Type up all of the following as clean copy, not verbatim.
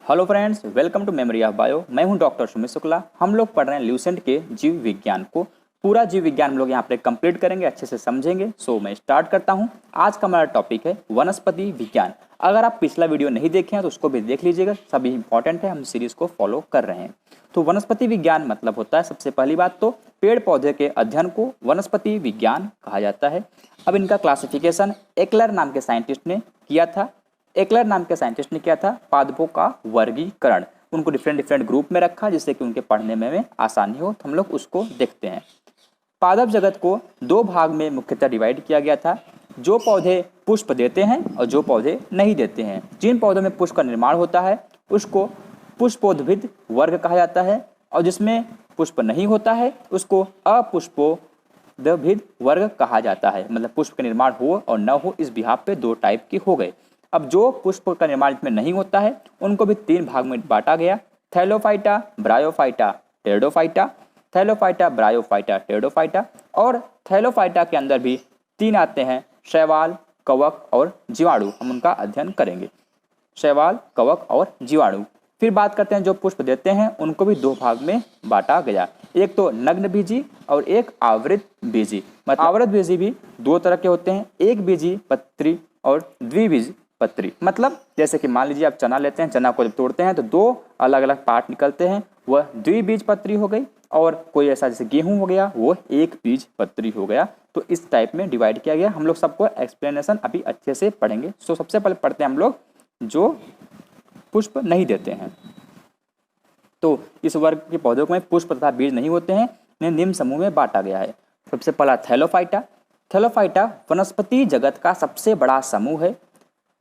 Hello friends, welcome to memory of bio. मैं हूं doctor Sumit Shukla. हम लोग पढ़ रहे हैं ल्यूसेंट के जीव विज्ञान को। पूरा जीव विज्ञान हम लोग यहाँ पे कंप्लीट करेंगे, अच्छे से समझेंगे। सो मैं स्टार्ट करता हूं। आज का हमारा टॉपिक है वनस्पति विज्ञान। अगर आप पिछला वीडियो नहीं देखे हैं तो उसको भी देख लीजिएगा, सभी इंपॉर्टेंट है, हम सीरीज को फॉलो कर रहे हैं। तो वनस्पति विज्ञान मतलब होता है, सबसे पहली बात तो पेड़ पौधे के अध्ययन को वनस्पति विज्ञान कहा जाता है। अब इनका क्लासिफिकेशन एक्लर नाम के साइंटिस्ट ने किया था। एक्लर नाम के साइंटिस्ट ने किया था पादपों का वर्गीकरण, उनको डिफरेंट ग्रुप में रखा जिससे कि उनके पढ़ने में आसानी हो। तो हम लोग उसको देखते हैं। पादप जगत को दो भाग में मुख्यतः डिवाइड किया गया था, जो पौधे पुष्प देते हैं और जो पौधे नहीं देते हैं। जिन पौधों में पुष्प का निर्माण होता है उसको पुष्पोद्भिद वर्ग कहा जाता है, और जिसमें पुष्प नहीं होता है उसको अपुष्पोद्भिद वर्ग कहा जाता है। मतलब पुष्प का निर्माण हो और न हो, इस बिहाफ पे दो टाइप के हो गए। अब जो पुष्प का निर्माण इसमें नहीं होता है उनको भी तीन भाग में बांटा गया, Thallophyta, bryophyta, pteridophyta. Thallophyta, bryophyta, pteridophyta. और थैलोफाइटा के अंदर भी तीन आते हैं, शैवाल, कवक और जीवाणु। हम उनका अध्ययन करेंगे, शैवाल, कवक और जीवाणु। फिर बात करते हैं जो पुष्प देते हैं, उनको भी दो भाग में बांटा गया, एक तो नग्न बीजी और एक आवृत बीजी। मतलब आवृत बीजी भी दो तरह के होते हैं, एक बीजी पत्री और द्विबीज पत्री। मतलब जैसे कि मान लीजिए आप चना लेते हैं, चना को जब तोड़ते हैं तो दो अलग अलग पार्ट निकलते हैं, वह द्विबीज पत्री हो गई। और कोई ऐसा जैसे गेहूं हो गया, वो एक बीज पत्री हो गया। तो इस टाइप में डिवाइड किया गया। हम लोग सबको एक्सप्लेनेशन अभी अच्छे से पढ़ेंगे। सो सबसे पहले पढ़ते हैं हम लोग जो पुष्प नहीं देते हैं। तो इस वर्ग के पौधों में पुष्प तथा बीज नहीं होते हैं, इन्हें निम्न समूह में बांटा गया है। सबसे पहला थैलोफाइटा। थैलोफाइटा वनस्पति जगत का सबसे बड़ा समूह है।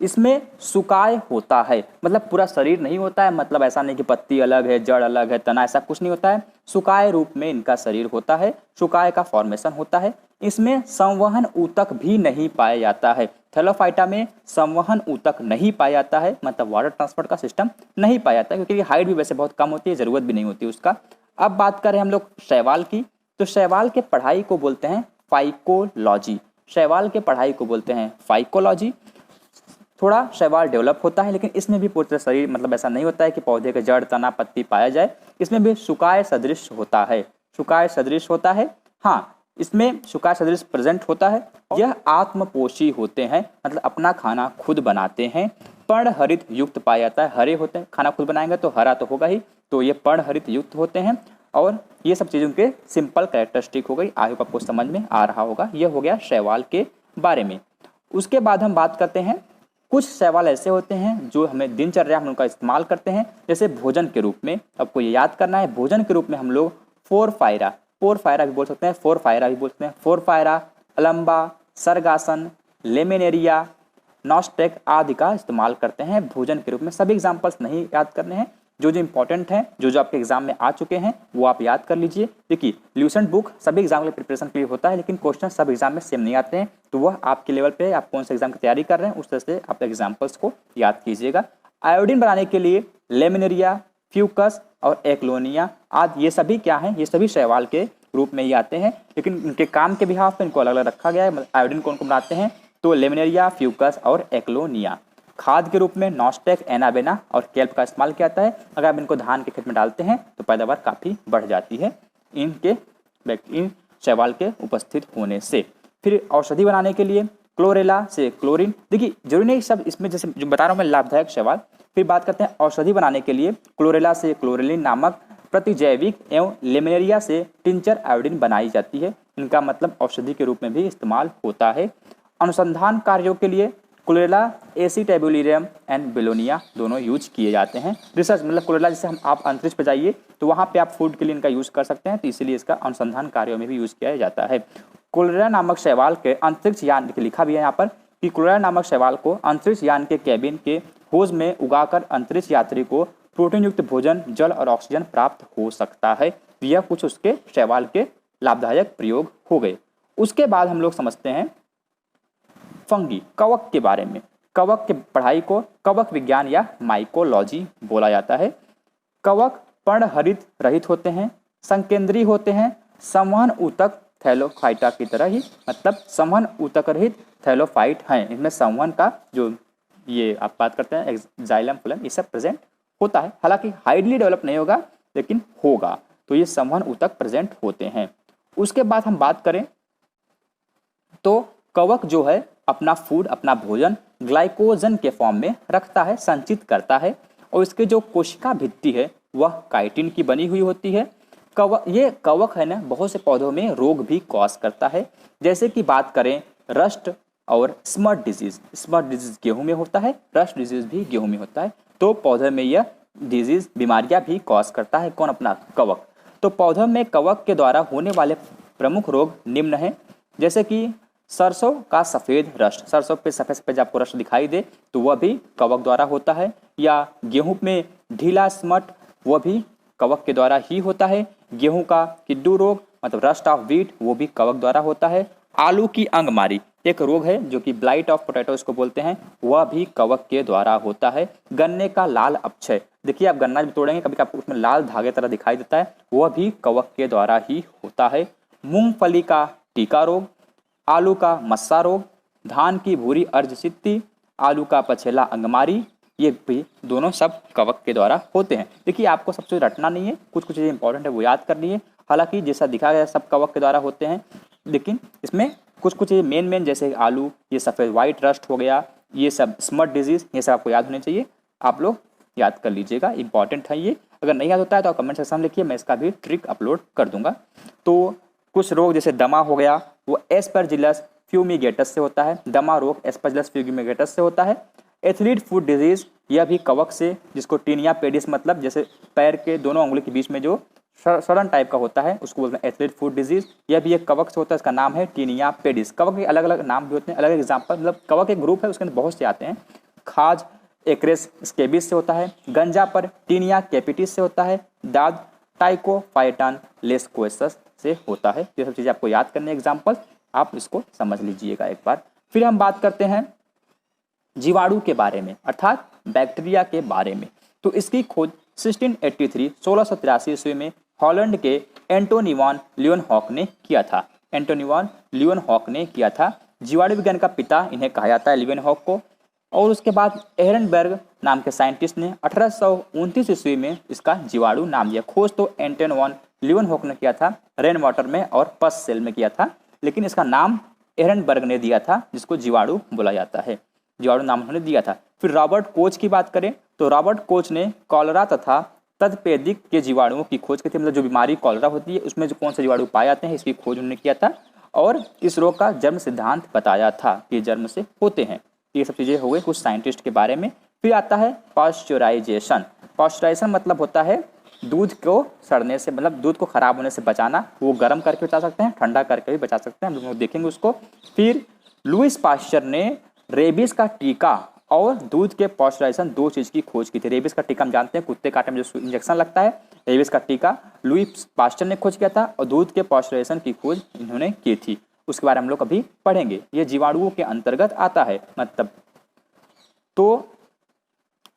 इसमें सुकाय होता है, मतलब पूरा शरीर नहीं होता है। मतलब ऐसा नहीं कि पत्ती अलग है, जड़ अलग है, तना, ऐसा कुछ नहीं होता है। सुकाय रूप में इनका शरीर होता है, सुकाय का फॉर्मेशन होता है। इसमें संवहन ऊतक भी नहीं पाया जाता है। थैलोफाइटा में संवहन ऊतक नहीं पाया जाता है, मतलब वाटर ट्रांसपोर्ट का सिस्टम नहीं पाया जाता है, क्योंकि हाइट भी वैसे बहुत कम होती है, जरूरत भी नहीं होती उसका। अब बात करें हम लोग शैवाल की, तो शैवाल के पढ़ाई को बोलते हैं फाइकोलॉजी। शैवाल के पढ़ाई को बोलते हैं फाइकोलॉजी। थोड़ा शैवाल डेवलप होता है, लेकिन इसमें भी पूरे शरीर, मतलब ऐसा नहीं होता है कि पौधे के जड़, तना, पत्ती पाया जाए। इसमें भी सुकाय सदृश होता है, सुकाय सदृश होता है। हाँ, इसमें सुकाय सदृश प्रेजेंट होता है। यह आत्मपोषी होते हैं, मतलब अपना खाना खुद बनाते हैं। पर्णहरित युक्त पाया जाता है, हरे होते हैं, खाना खुद बनाएंगे तो हरा तो होगा ही, तो ये पर्णहरित युक्त होते हैं। और ये सब चीज़ों के सिंपल कैरेक्टरिस्टिक हो गई। आई होप आपको समझ में आ रहा होगा। यह हो गया शैवाल के बारे में। उसके बाद हम बात करते हैं, कुछ शैवाल ऐसे होते हैं जो हमें दिनचर्या में उनका इस्तेमाल करते हैं, जैसे भोजन के रूप में। आपको ये याद करना है, भोजन के रूप में हम लोग पोरफायरा, पोरफायरा भी बोल सकते हैं, फोरफायरा भी बोल सकते हैं। फोरफायरा, अलम्बा, सरगासन, लेमिनेरिया, नॉस्टेक आदि का इस्तेमाल करते हैं भोजन के रूप में। सभी एग्जाम्पल्स नहीं याद करने हैं, जो इंपॉर्टेंट हैं, जो आपके एग्जाम में आ चुके हैं वो आप याद कर लीजिए। देखिए, ल्यूसेंट बुक सभी एग्जाम के प्रिपरेशन के लिए होता है, लेकिन क्वेश्चन सब एग्जाम में सेम नहीं आते हैं। तो वह आपके लेवल पे, आप कौन सा एग्जाम की तैयारी कर रहे हैं उस तरह से आप एग्जाम्पल्स को याद कीजिएगा। आयोडीन बनाने के लिए लेमिनेरिया, फ्यूकस और एक्लोनिया आदि, ये सभी क्या हैं, ये सभी शैवाल के रूप में ही आते हैं, लेकिन इनके काम के बिहाफ पे इनको अलग अलग रखा गया है। आयोडीन कौन कौन बनाते हैं, तो लेमिनेरिया, फ्यूकस और एक्लोनिया। खाद के रूप में नॉस्टेक, एनाबेना और केल्प का इस्तेमाल किया जाता है। अगर आप इनको धान के खेत में डालते हैं तो पैदावार काफ़ी बढ़ जाती है इन शैवाल के उपस्थित होने से। फिर औषधि बनाने के लिए क्लोरेला से क्लोरीन। देखिए, जरूरी नहीं सब इसमें, जैसे जो बता रहा हूँ मैं, लाभदायक शैवाल। फिर बात करते हैं औषधि बनाने के लिए क्लोरेला से क्लोरेलिन नामक प्रतिजैविक एवं लेमिनेरिया से टिंचर आयोडीन बनाई जाती है। इनका मतलब औषधि के रूप में भी इस्तेमाल होता है। अनुसंधान कार्यों के लिए क्लोरेला, एसीटेबुलिरियम एंड बेलोनिया दोनों यूज किए जाते हैं। रिसर्च मतलब क्लोरेला, जैसे आप अंतरिक्ष पर जाइए तो वहाँ पे आप फूड के लिए इनका यूज कर सकते हैं, तो इसीलिए इसका अनुसंधान कार्यों में भी यूज किया जाता है। क्लोरेला नामक शैवाल के अंतरिक्ष यान, लिखा भी है यहाँ पर कि क्लोरेला नामक शैवाल को अंतरिक्ष यान के कैबिन के होज में उगाकर अंतरिक्ष यात्री को प्रोटीन युक्त भोजन, जल और ऑक्सीजन प्राप्त हो सकता है। यह कुछ उसके शैवाल के लाभदायक प्रयोग हो गए। उसके बाद हम लोग समझते हैं फंगी, कवक के बारे में। कवक के पढ़ाई को कवक विज्ञान या माइकोलॉजी बोला जाता है। कवक पर्णहरित रहित होते हैं, संकेंद्री होते हैं, संवहन ऊतक थैलोफाइटा की तरह ही, मतलब संवहन ऊतक रहित थैलोफाइट हैं। इनमें संवहन का जो ये आप बात करते हैं जाइलम, फ्लोएम, ये सब प्रेजेंट होता है, हालांकि हाईली डेवलप नहीं होगा लेकिन होगा। तो ये संवहन ऊतक प्रेजेंट होते हैं। उसके बाद हम बात करें तो कवक जो है अपना फूड, अपना भोजन ग्लाइकोजन के फॉर्म में रखता है, संचित करता है, और इसके जो कोशिका भित्ति है वह काइटिन की बनी हुई होती है। ये कवक है ना, बहुत से पौधों में रोग भी कॉज करता है, जैसे कि बात करें रस्ट और स्मट डिजीज। स्मट डिजीज गेहूं में होता है, रस्ट डिजीज भी गेहूं में होता है। तो पौधे में यह डिजीज, बीमारियां भी कॉज करता है कौन? अपना कवक। तो पौधों में कवक के द्वारा होने वाले प्रमुख रोग निम्न हैं, जैसे कि सरसों का सफेद रस्ट, सरसों पे सफेद सफेद आपको रस्ट दिखाई दे तो वह भी कवक द्वारा होता है, या गेहूं में ढीला स्मट, वह भी कवक के द्वारा ही होता है। गेहूं का किड्डू रोग मतलब रस्ट ऑफ व्हीट, वो भी कवक द्वारा होता है। आलू की अंगमारी एक रोग है जो कि ब्लाइट ऑफ पोटैटो इसको बोलते हैं, वह भी कवक के द्वारा होता है। गन्ने का लाल अपक्षय, देखिए आप गन्ना भी तोड़ेंगे कभी आपको उसमें लाल धागे तरह दिखाई देता है, वह भी कवक के द्वारा ही होता है। मूंगफली का टीका रोग, आलू का मस्सा रोग, धान की भूरी अर्धसिद्धि, आलू का पछेला अंगमारी, ये भी दोनों सब कवक के द्वारा होते हैं। देखिए आपको सबसे रटना नहीं है, कुछ कुछ चीज़ें इंपॉर्टेंट है वो याद करनी है। हालांकि जैसा दिखा गया सब कवक के द्वारा होते हैं, लेकिन इसमें कुछ कुछ मेन जैसे आलू, ये सफ़ेद वाइट रस्ट हो गया, ये सब स्मट डिजीज, ये सब आपको याद होने चाहिए। आप लोग याद कर लीजिएगा, इंपॉर्टेंट है ये। अगर नहीं याद होता है तो आप कमेंट सेक्शन में लिखिए, मैं इसका भी ट्रिक अपलोड कर दूंगा। तो कुछ रोग जैसे दमा हो गया, वो एस्परजिलस फ्यूमिगेटस से होता है। दमा रोग एस्परजिलस फ्यूमिगेटस से होता है। एथलीट फुट डिजीज, यह भी कवक से, जिसको टीनिया पेडिस मतलब जैसे पैर के दोनों उंगली के बीच में जो सड़न टाइप का होता है उसको बोलते हैं एथलीट फुट डिजीज, यह भी एक कवक से होता है, इसका नाम है टीनिया पेडिस। कवक के अलग अलग नाम भी होते हैं, अलग अलग एग्जाम्पल, मतलब कवक एक ग्रुप है उसके अंदर बहुत से आते हैं। खाज एक्रेस स्केबिस से होता है। गंजा पर टीनिया कैपिटिस से होता है। दाद टाइकोफाइटन लेस्कोएसस से होता है। ये सब चीज़ें आपको याद करने एग्जाम्पल, आप इसको समझ लीजिएगा एक बार। फिर हम बात करते हैं जीवाणु के बारे में, अर्थात बैक्टीरिया के बारे में। तो इसकी खोज 1683 ईस्वी में हॉलैंड के एंटोनी वॉन लीeuwenhoek ने किया था। एंटोनी वॉन लीeuwenhoek ने किया था। जीवाणु विज्ञान का पिता इन्हें कहा जाता है, लीeuwenhoek को। और उसके बाद एहरनबर्ग नाम के साइंटिस्ट ने 1829 ईस्वी में इसका जीवाणु नाम दिया। खोज तो एंटोनी वॉन लीeuwenhoek ने किया था, रेन वाटर में और पस सेल में किया था, लेकिन इसका नाम एहरनबर्ग ने दिया था, जिसको जीवाणु बोला जाता है, जीवाणु नाम उन्होंने दिया था। फिर रॉबर्ट कोच की बात करें तो रॉबर्ट कोच ने कॉलरा तथा तद्पेदिक के जीवाणुओं की खोज की थी, मतलब जो बीमारी कॉलरा होती है उसमें जो कौन से जीवाणु पाए जाते हैं इसकी खोज उन्होंने किया था, और इस रोग का जन्म सिद्धांत बताया था कि जन्म से होते हैं। ये सब चीज़ें हो गई कुछ साइंटिस्ट के बारे में। फिर आता है पाश्चराइजेशन। पाश्चराइजेशन मतलब होता है दूध को सड़ने से, मतलब दूध को खराब होने से बचाना। वो गर्म करके बचा सकते हैं, ठंडा करके भी बचा सकते हैं, हम लोग देखेंगे उसको। फिर लुईस पाश्चर ने रेबीज का टीका और दूध के पाश्चराइजेशन दो चीज़ की खोज की थी। रेबीज का टीका हम जानते हैं, कुत्ते काटे में जो इंजेक्शन लगता है, रेबीज का टीका लुईस पाश्चर ने खोज किया था, और दूध के पाश्चराइजेशन की खोज इन्होंने की थी। उसके बारे में हम लोग अभी पढ़ेंगे। ये जीवाणुओं के अंतर्गत आता है। मतलब तो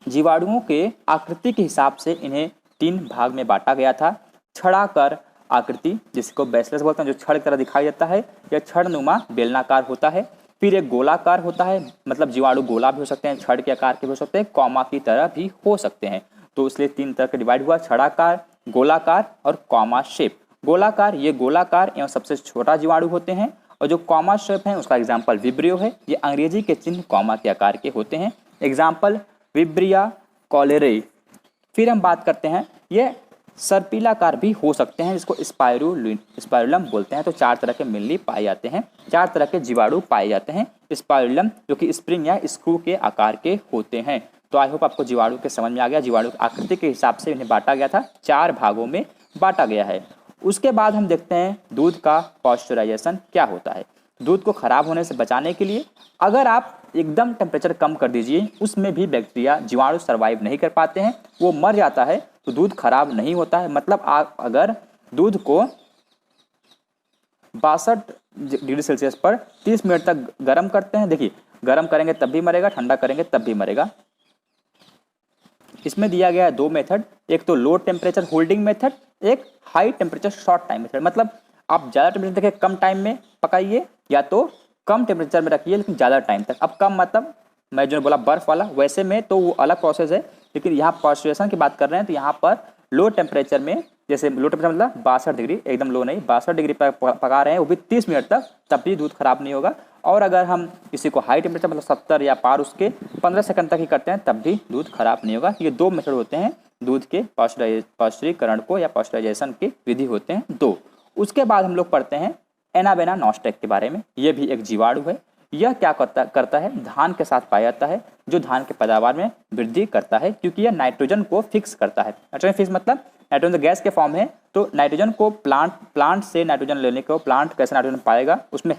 जीवाणुओं के आकृति के हिसाब से इन्हें 3 भाग में बांटा गया था। छड़ाकार आकृति, जिसको बैसिलस बोलते हैं, जो छड़ की तरह दिखाई देता है, यह छड़नुमा बेलनाकार होता है। फिर एक गोलाकार होता है, मतलब जीवाणु गोला भी हो सकते हैं, छड़ के आकार के भी हो सकते हैं, कॉमा की तरह भी हो सकते हैं। तो इसलिए 3 तरह के डिवाइड हुआ, छड़ाकार, गोलाकार और कॉमा शेप। गोलाकार, ये गोलाकार एवं सबसे छोटा जीवाणु होते हैं, और जो कॉमा शेप है उसका एग्जाम्पल विब्रियो है। ये अंग्रेजी के चिन्ह कॉमा के आकार के होते हैं। Example Vibrio cholerae. फिर हम बात करते हैं, ये सर्पिलाकार भी हो सकते हैं, जिसको स्पाइरुलम बोलते हैं। तो 4 तरह के मिल्ली पाए जाते हैं, 4 तरह के जीवाणु पाए जाते हैं। स्पाइरुलम जो कि स्प्रिंग या स्क्रू के आकार के होते हैं। तो आई होप आपको जीवाणु के समझ में आ गया। जीवाणु की आकृति के हिसाब से इन्हें बांटा गया था, 4 भागों में बांटा गया है। उसके बाद हम देखते हैं दूध का पाश्चराइजेशन क्या होता है। दूध को खराब होने से बचाने के लिए अगर आप एकदम टेम्परेचर कम कर दीजिए, उसमें भी बैक्टीरिया जीवाणु सर्वाइव नहीं कर पाते हैं, वो मर जाता है, तो दूध खराब नहीं होता है। मतलब आप अगर दूध को 62 डिग्री सेल्सियस पर 30 मिनट तक गर्म करते हैं, देखिए गर्म करेंगे तब भी मरेगा, ठंडा करेंगे तब भी मरेगा। इसमें दिया गया है 2 मेथड, एक तो लो टेम्परेचर होल्डिंग मेथड, एक high temperature short time method. मतलब आप ज़्यादा टेम्परेचर रखिए, कम टाइम में पकाइए, या तो कम टेम्परेचर में रखिए लेकिन ज़्यादा टाइम तक। अब कम मतलब मैं जो बोला बर्फ़ वाला, वैसे में तो वो अलग प्रोसेस है। लेकिन यहाँ पास्चुरेशन की बात कर रहे हैं तो यहाँ पर लो टेम्परेचर में, जैसे लो टेम्परेचर मतलब 62 डिग्री, एकदम लो नहीं, 62 डिग्री पर पका रहे हैं वो भी 30 मिनट तक, तब भी दूध खराब नहीं होगा। और अगर हम इसी को हाई टेम्परेचर मतलब 70 या पार उसके 15 सेकंड तक ही करते हैं तब भी दूध खराब नहीं होगा। ये दो मेथड होते हैं दूध के पास्चुरीकरण को या पास्चुराइजेशन की विधि होते हैं दो। उसके बाद हम लोग पढ़ते हैं एनाबेना नॉस्टेक के बारे में। ये भी एक जीवाणु है। यह क्या करता है, धान के साथ पाया जाता है, जो धान के पैदावार में वृद्धि करता है, क्योंकि यह नाइट्रोजन को फिक्स करता है। नाइट्रोजन फिक्स मतलब नाइट्रोजन गैस के फॉर्म है, तो नाइट्रोजन को प्लांट से नाइट्रोजन लेने को, प्लांट कैसे नाइट्रोजन पाएगा उसमें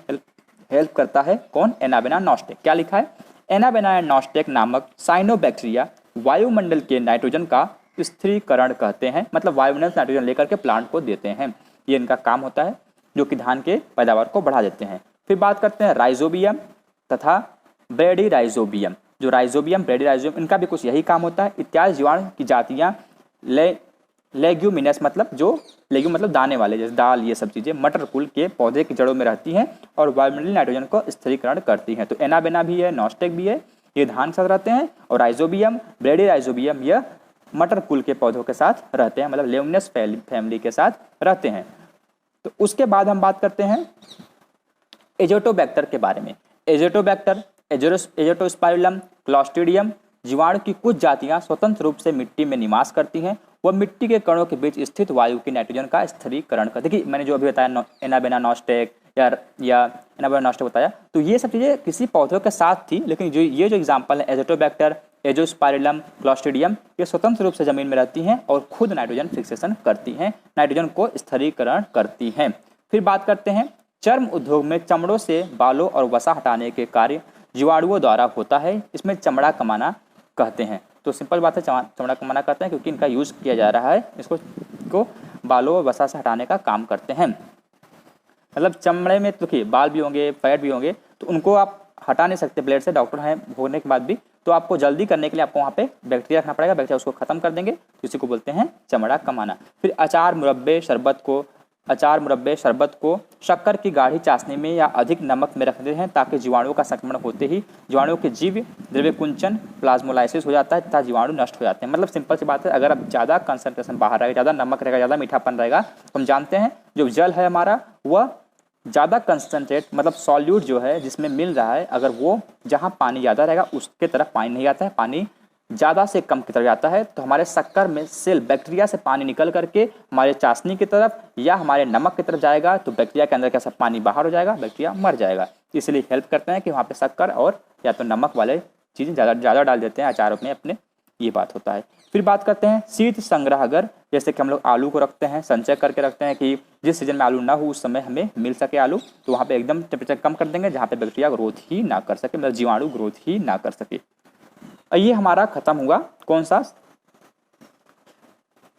हेल्प करता है कौन, एनाबेना नॉस्टेक। क्या लिखा है, एनाबेना नॉस्टेक नामक साइनोबैक्टीरिया वायुमंडल के नाइट्रोजन का स्थिरीकरण कहते हैं, मतलब वायुमंडल से नाइट्रोजन लेकर के प्लांट को देते हैं। ये इनका काम होता है जो कि धान के पैदावार को बढ़ा देते हैं। फिर बात करते हैं राइजोबियम तथा ब्रेडीराइजोबियम। जो राइजोबियम, ब्रेडीराइजोबियम, इनका भी कुछ यही काम होता है। इत्यादि जीवाणु की जातियाँ लेग्यूमिनस मतलब जो लेग्यूम मतलब दाने वाले, जैसे दाल, ये सब चीज़ें मटर कुल के पौधे की जड़ों में रहती हैं और वायुमंडलीय नाइट्रोजन को स्थिरीकरण करती हैं। तो एनाबेना भी है, नॉस्टेक भी है, ये धान के साथ रहते हैं। और राइजोबियम, ब्रेडीराइजोबियम यह मटर कुल के पौधों के साथ रहते हैं, मतलब लेगुमिनस फैमिली के साथ रहते हैं। तो उसके बाद हम बात करते हैं एजोटोबैक्टर के बारे में। एजोटोबैक्टर, एजोटोस्पाइरुलम, क्लॉस्ट्रिडियम जीवाणु की कुछ जातियां स्वतंत्र रूप से मिट्टी में निवास करती हैं। वह मिट्टी के कणों के बीच स्थित वायु की नाइट्रोजन का स्थिरीकरण करती है। देखिए मैंने जो अभी बताया एनाबेना नॉस्टेक या एनाबेना नॉस्टेक बताया, तो ये सब चीज़ें किसी पौधों के साथ थी, लेकिन जो एग्जाम्पल है एजोटोबैक्टर, एजोस्पाइरुलम, क्लॉस्ट्रिडियम, ये स्वतंत्र रूप से जमीन में रहती हैं और खुद नाइट्रोजन फिक्सेशन करती हैं, नाइट्रोजन को स्थिरीकरण करती हैं। फिर बात करते हैं चर्म उद्योग में चमड़ों से बालों और वसा हटाने के कार्य जीवाणुओं द्वारा होता है। इसमें चमड़ा कमाना कहते हैं। तो सिंपल बात है, चमड़ा कमाना कहते हैं क्योंकि इनका यूज किया जा रहा है, इसको बालों और वसा से हटाने का काम करते हैं। मतलब चमड़े में देखिए बाल भी होंगे, फैट भी होंगे, तो उनको आप हटा नहीं सकते ब्लेड से, डॉक्टर हैं होने के बाद भी, तो आपको जल्दी करने के लिए आपको वहाँ पे बैक्टीरिया रखना पड़ेगा, बैक्टीरिया उसको खत्म कर देंगे, इसी को बोलते हैं चमड़ा कमाना। फिर अचार, मुरब्बे, शरबत को शक्कर की गाढ़ी चाशनी में या अधिक नमक में रखते हैं ताकि जीवाणुओं का संक्रमण होते ही जीवाणुओं के जीव द्रव्यकुंचन प्लाज्मोलाइसिस हो जाता है तथा जीवाणु नष्ट हो जाते हैं। मतलब सिंपल सी बात है, अगर अब ज़्यादा कंसंट्रेशन बाहर रहेगा, ज़्यादा नमक रहेगा, ज़्यादा मीठापन रहेगा, तो हम जानते हैं जो जल है हमारा वह ज़्यादा कंसनट्रेट मतलब सॉल्यूट जो है जिसमें मिल रहा है, अगर वो जहाँ पानी ज़्यादा रहेगा उसके तरफ पानी नहीं आता है, पानी ज़्यादा से कम की तरफ जाता है, तो हमारे शक्कर में सेल बैक्टीरिया से पानी निकल करके हमारे चाशनी की तरफ या हमारे नमक की तरफ जाएगा, तो बैक्टीरिया के अंदर कैसा पानी बाहर हो जाएगा, बैक्टीरिया मर जाएगा। इसलिए हेल्प करते हैं कि वहाँ पे शक्कर और या तो नमक वाले चीज़ें ज़्यादा डाल देते हैं अचारों में अपने, ये बात होता है। फिर बात करते हैं शीत संग्रहगर, जैसे कि हम लोग आलू को रखते हैं, संचय करके रखते हैं कि जिस सीजन में आलू ना हो उस समय हमें मिल सके आलू, तो वहाँ पे एकदम टेम्परेचर कम कर देंगे जहाँ पे बैक्टीरिया ग्रोथ ही ना कर सके, मतलब जीवाणु ग्रोथ ही ना कर सके। ये हमारा खत्म हुआ कौन सा,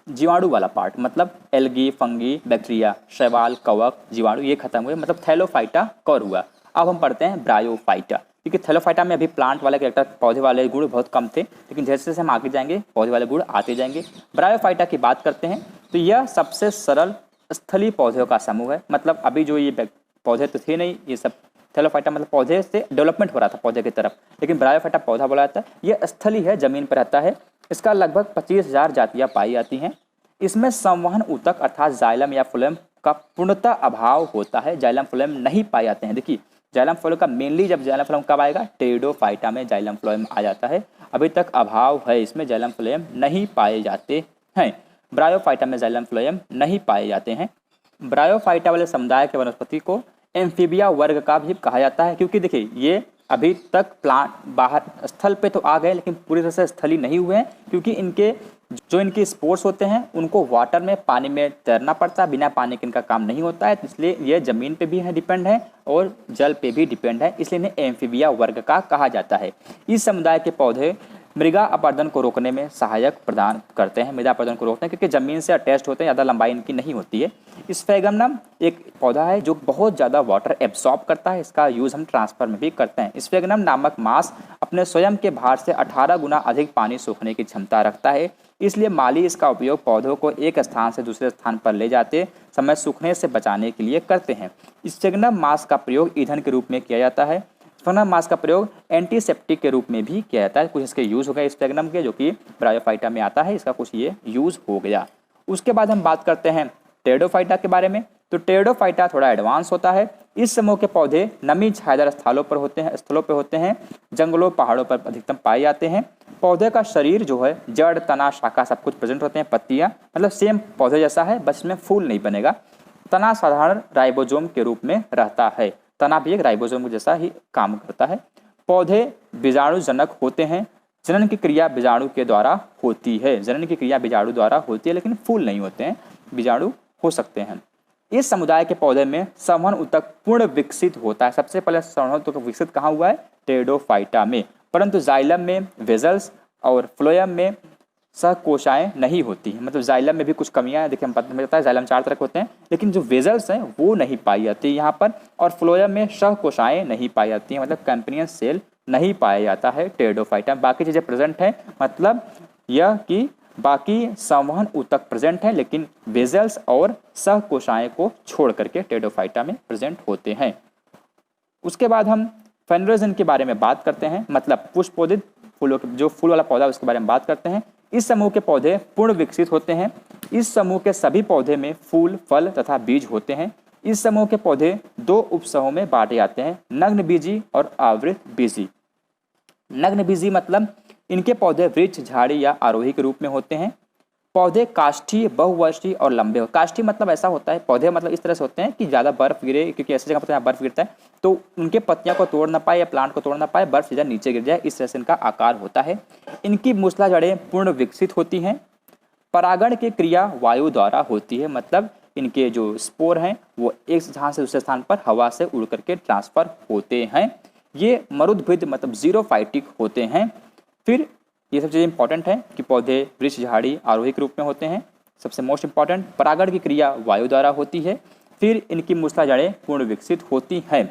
जीवाणु वाला पार्ट, मतलब एल्गी, फंगी, बैक्टीरिया, शैवाल, कवक, जीवाणु, ये खत्म हुए, मतलब थैलोफाइटा कवर हुआ। अब हम पढ़ते हैं ब्रायोफाइटा, क्योंकि थैलोफाइटा में अभी प्लांट वाले कैरेक्टर, पौधे वाले गुण बहुत कम थे, लेकिन जैसे जैसे हम आगे जाएंगे पौधे वाले गुण आते जाएंगे। ब्रायोफाइटा की बात करते हैं तो यह सबसे सरल स्थलीय पौधों का समूह है। मतलब अभी जो ये पौधे तो थे नहीं, ये सब थैलोफाइटा मतलब पौधे से डेवलपमेंट हो रहा था पौधे की तरफ, लेकिन ब्रायोफाइटा पौधा बोला जाता है। यह स्थलीय है, जमीन पर रहता है। इसका लगभग 25,000 जातियाँ पाई जाती हैं। इसमें संवहन ऊतक अर्थात जाइलम या फ्लोएम का पूर्णतः अभाव होता है, जाइलम फ्लोएम नहीं पाए जाते हैं। देखिए जाइलम फ्लोएम का मेनली जब जाइलम फ्लोएम कब आएगा, टेरिडोफाइटा में जाइलम फ्लोएम आ जाता है। अभी तक अभाव है, इसमें जाइलम फ्लोएम नहीं पाए जाते हैं। ब्रायोफाइटा में जाइलम फ्लोएम नहीं पाए जाते हैं। ब्रायोफाइटा वाले समुदाय के वनस्पति को एम्फीबिया वर्ग का भी कहा जाता है, क्योंकि देखिए ये अभी तक प्लांट बाहर स्थल पे तो आ गए लेकिन पूरी तरह से स्थलीय नहीं हुए हैं, क्योंकि इनके स्पोर्स होते हैं उनको वाटर में, पानी में तैरना पड़ता है, बिना पानी के इनका काम नहीं होता है, इसलिए ये ज़मीन पे भी है डिपेंड है और जल पे भी डिपेंड है, इसलिए इन्हें एम्फीबिया वर्ग का कहा जाता है। इस समुदाय के पौधे मृगा अपरदन को रोकने में सहायक प्रदान करते हैं, मृदा अपरदन को रोकते हैं, क्योंकि ज़मीन से अटैच्ड होते हैं, ज़्यादा लंबाई इनकी नहीं होती है। स्फेगमनम एक पौधा है जो बहुत ज़्यादा वाटर एब्सॉर्ब करता है, इसका यूज़ हम ट्रांसफर में भी करते हैं। स्फेगमनम नामक मांस अपने स्वयं के भार से 18 गुना अधिक पानी सोखने की क्षमता रखता है, इसलिए माली इसका उपयोग पौधों को एक स्थान से दूसरे स्थान पर ले जाते समय सूखने से बचाने के लिए करते हैं। स्फेगमनम मांस का प्रयोग ईंधन के रूप में किया जाता है। स्फेनम मास का प्रयोग एंटीसेप्टिक के रूप में भी किया जाता है। कुछ इसके यूज हो गए स्फेनम के, जो कि ब्रायोफाइटा में आता है, इसका कुछ ये यूज हो गया। उसके बाद हम बात करते हैं टेरिडोफाइटा के बारे में। तो टेरिडोफाइटा थोड़ा एडवांस होता है। इस समूह के पौधे नमी छायादार स्थलों पर होते हैं, जंगलों पहाड़ों पर अधिकतम पाए जाते हैं। पौधे का शरीर जो है जड़ तना शाखा सब कुछ प्रेजेंट होते हैं। पत्तियां मतलब सेम पौधे जैसा है, बस में फूल नहीं बनेगा। तना साधारण राइबोसोम के रूप में रहता है। तना भी एक राइबोसोम जैसा ही काम करता है। पौधे बीजाणुजनक होते हैं। जनन की क्रिया बीजाणु के द्वारा होती है। जनन की क्रिया बीजाणु द्वारा होती है, लेकिन फूल नहीं होते हैं, बीजाणु हो सकते हैं। इस समुदाय के पौधे में संवहन ऊतक पूर्ण विकसित होता है। सबसे पहले संवहन ऊतक विकसित कहाँ हुआ है? टेरिडोफाइटा में। परंतु जाइलम में वेजल्स और फ्लोएम में सहकोशाएं नहीं होती हैं। मतलब जाइलम में भी कुछ कमियां हैं। देखिए हम पता चलता है जाइलम 4 तरह के होते हैं, लेकिन जो वेजल्स हैं वो नहीं पाई जाती यहाँ पर। और फ्लोएम में सहकोशाएं नहीं पाई जाती हैं, मतलब कैंपिनियन सेल नहीं पाया जाता है टेरिडोफाइटा। बाकी चीजें प्रेजेंट है, मतलब यह कि बाकी संवहन ऊतक प्रेजेंट है, लेकिन वेजल्स और सहकोशाएं को छोड़ करके टेरिडोफाइटा में प्रेजेंट होते हैं। उसके बाद हम फेनोलोजन के बारे में बात करते हैं, मतलब पुष्पोदित फूलों के, जो फूल वाला पौधा उसके बारे में बात करते हैं। इस समूह के पौधे पूर्ण विकसित होते हैं। इस समूह के सभी पौधे में फूल, फल तथा बीज होते हैं। इस समूह के पौधे 2 उपसमूहों में बांटे जाते हैं, नग्न बीजी और आवृत बीजी। नग्न बीजी मतलब इनके पौधे वृक्ष, झाड़ी या आरोही के रूप में होते हैं। पौधे काष्ठीय, बहुवर्षीय और लंबे हो। काष्ठीय मतलब ऐसा होता है, पौधे मतलब इस तरह से होते हैं कि ज़्यादा बर्फ गिरे, क्योंकि ऐसी जगह पर जहाँ बर्फ गिरता है तो उनके पत्तियों को तोड़ ना पाए या प्लांट को तोड़ ना पाए, बर्फ सीधा नीचे गिर जाए, इस तरह से इनका आकार होता है। इनकी मूसला जड़ें पूर्ण विकसित होती हैं। परागण की क्रिया वायु द्वारा होती है, मतलब इनके जो स्पोर हैं वो एक स्थान से दूसरे स्थान पर हवा से उड़ करके ट्रांसफर होते हैं। ये मरुद्भिद मतलब जीरोफाइटिक होते हैं। फिर ये सब चीज़ें इंपॉर्टेंट है कि पौधे वृक्ष, झाड़ी आरोही के रूप में होते हैं। सबसे मोस्ट इंपॉर्टेंट, परागण की क्रिया वायु द्वारा होती है। फिर इनकी मूसला जड़ें पूर्ण विकसित होती हैं।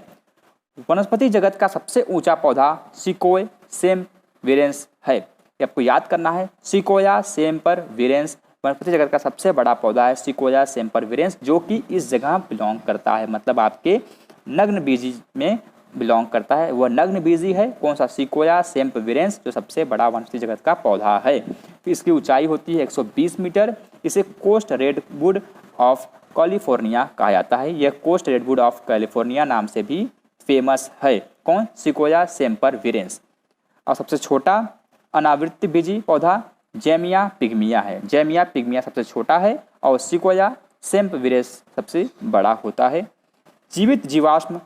वनस्पति जगत का सबसे ऊंचा पौधा सिकोय सेमविरेंस है। ये आपको याद करना है, सिकोया सेमपरविरेंस वनस्पति जगत का सबसे बड़ा पौधा है, सिकोया सेमपरविरेंस, जो कि इस जगह बिलोंग करता है, मतलब आपके नग्न बीजी में बिलोंग करता है। वह नग्न बीजी है। कौन सा? सिकोया सेमपरविरेंस, जो सबसे बड़ा वनस्पति जगत का पौधा है। फिर इसकी ऊंचाई होती है 120 मीटर। इसे कोस्ट रेडवुड ऑफ कैलिफोर्निया कहा जाता है। यह कोस्ट रेडवुड ऑफ कैलिफोर्निया नाम से भी फेमस है। कौन? सिकोया सेमपरविरेंस। और सबसे छोटा अनावृत बीजी पौधा जेमिया पिग्मिया है। जेमिया पिग्मिया सबसे छोटा है और सिकोया सेमपरविरेंस सबसे बड़ा होता है। जीवित जीवाश्म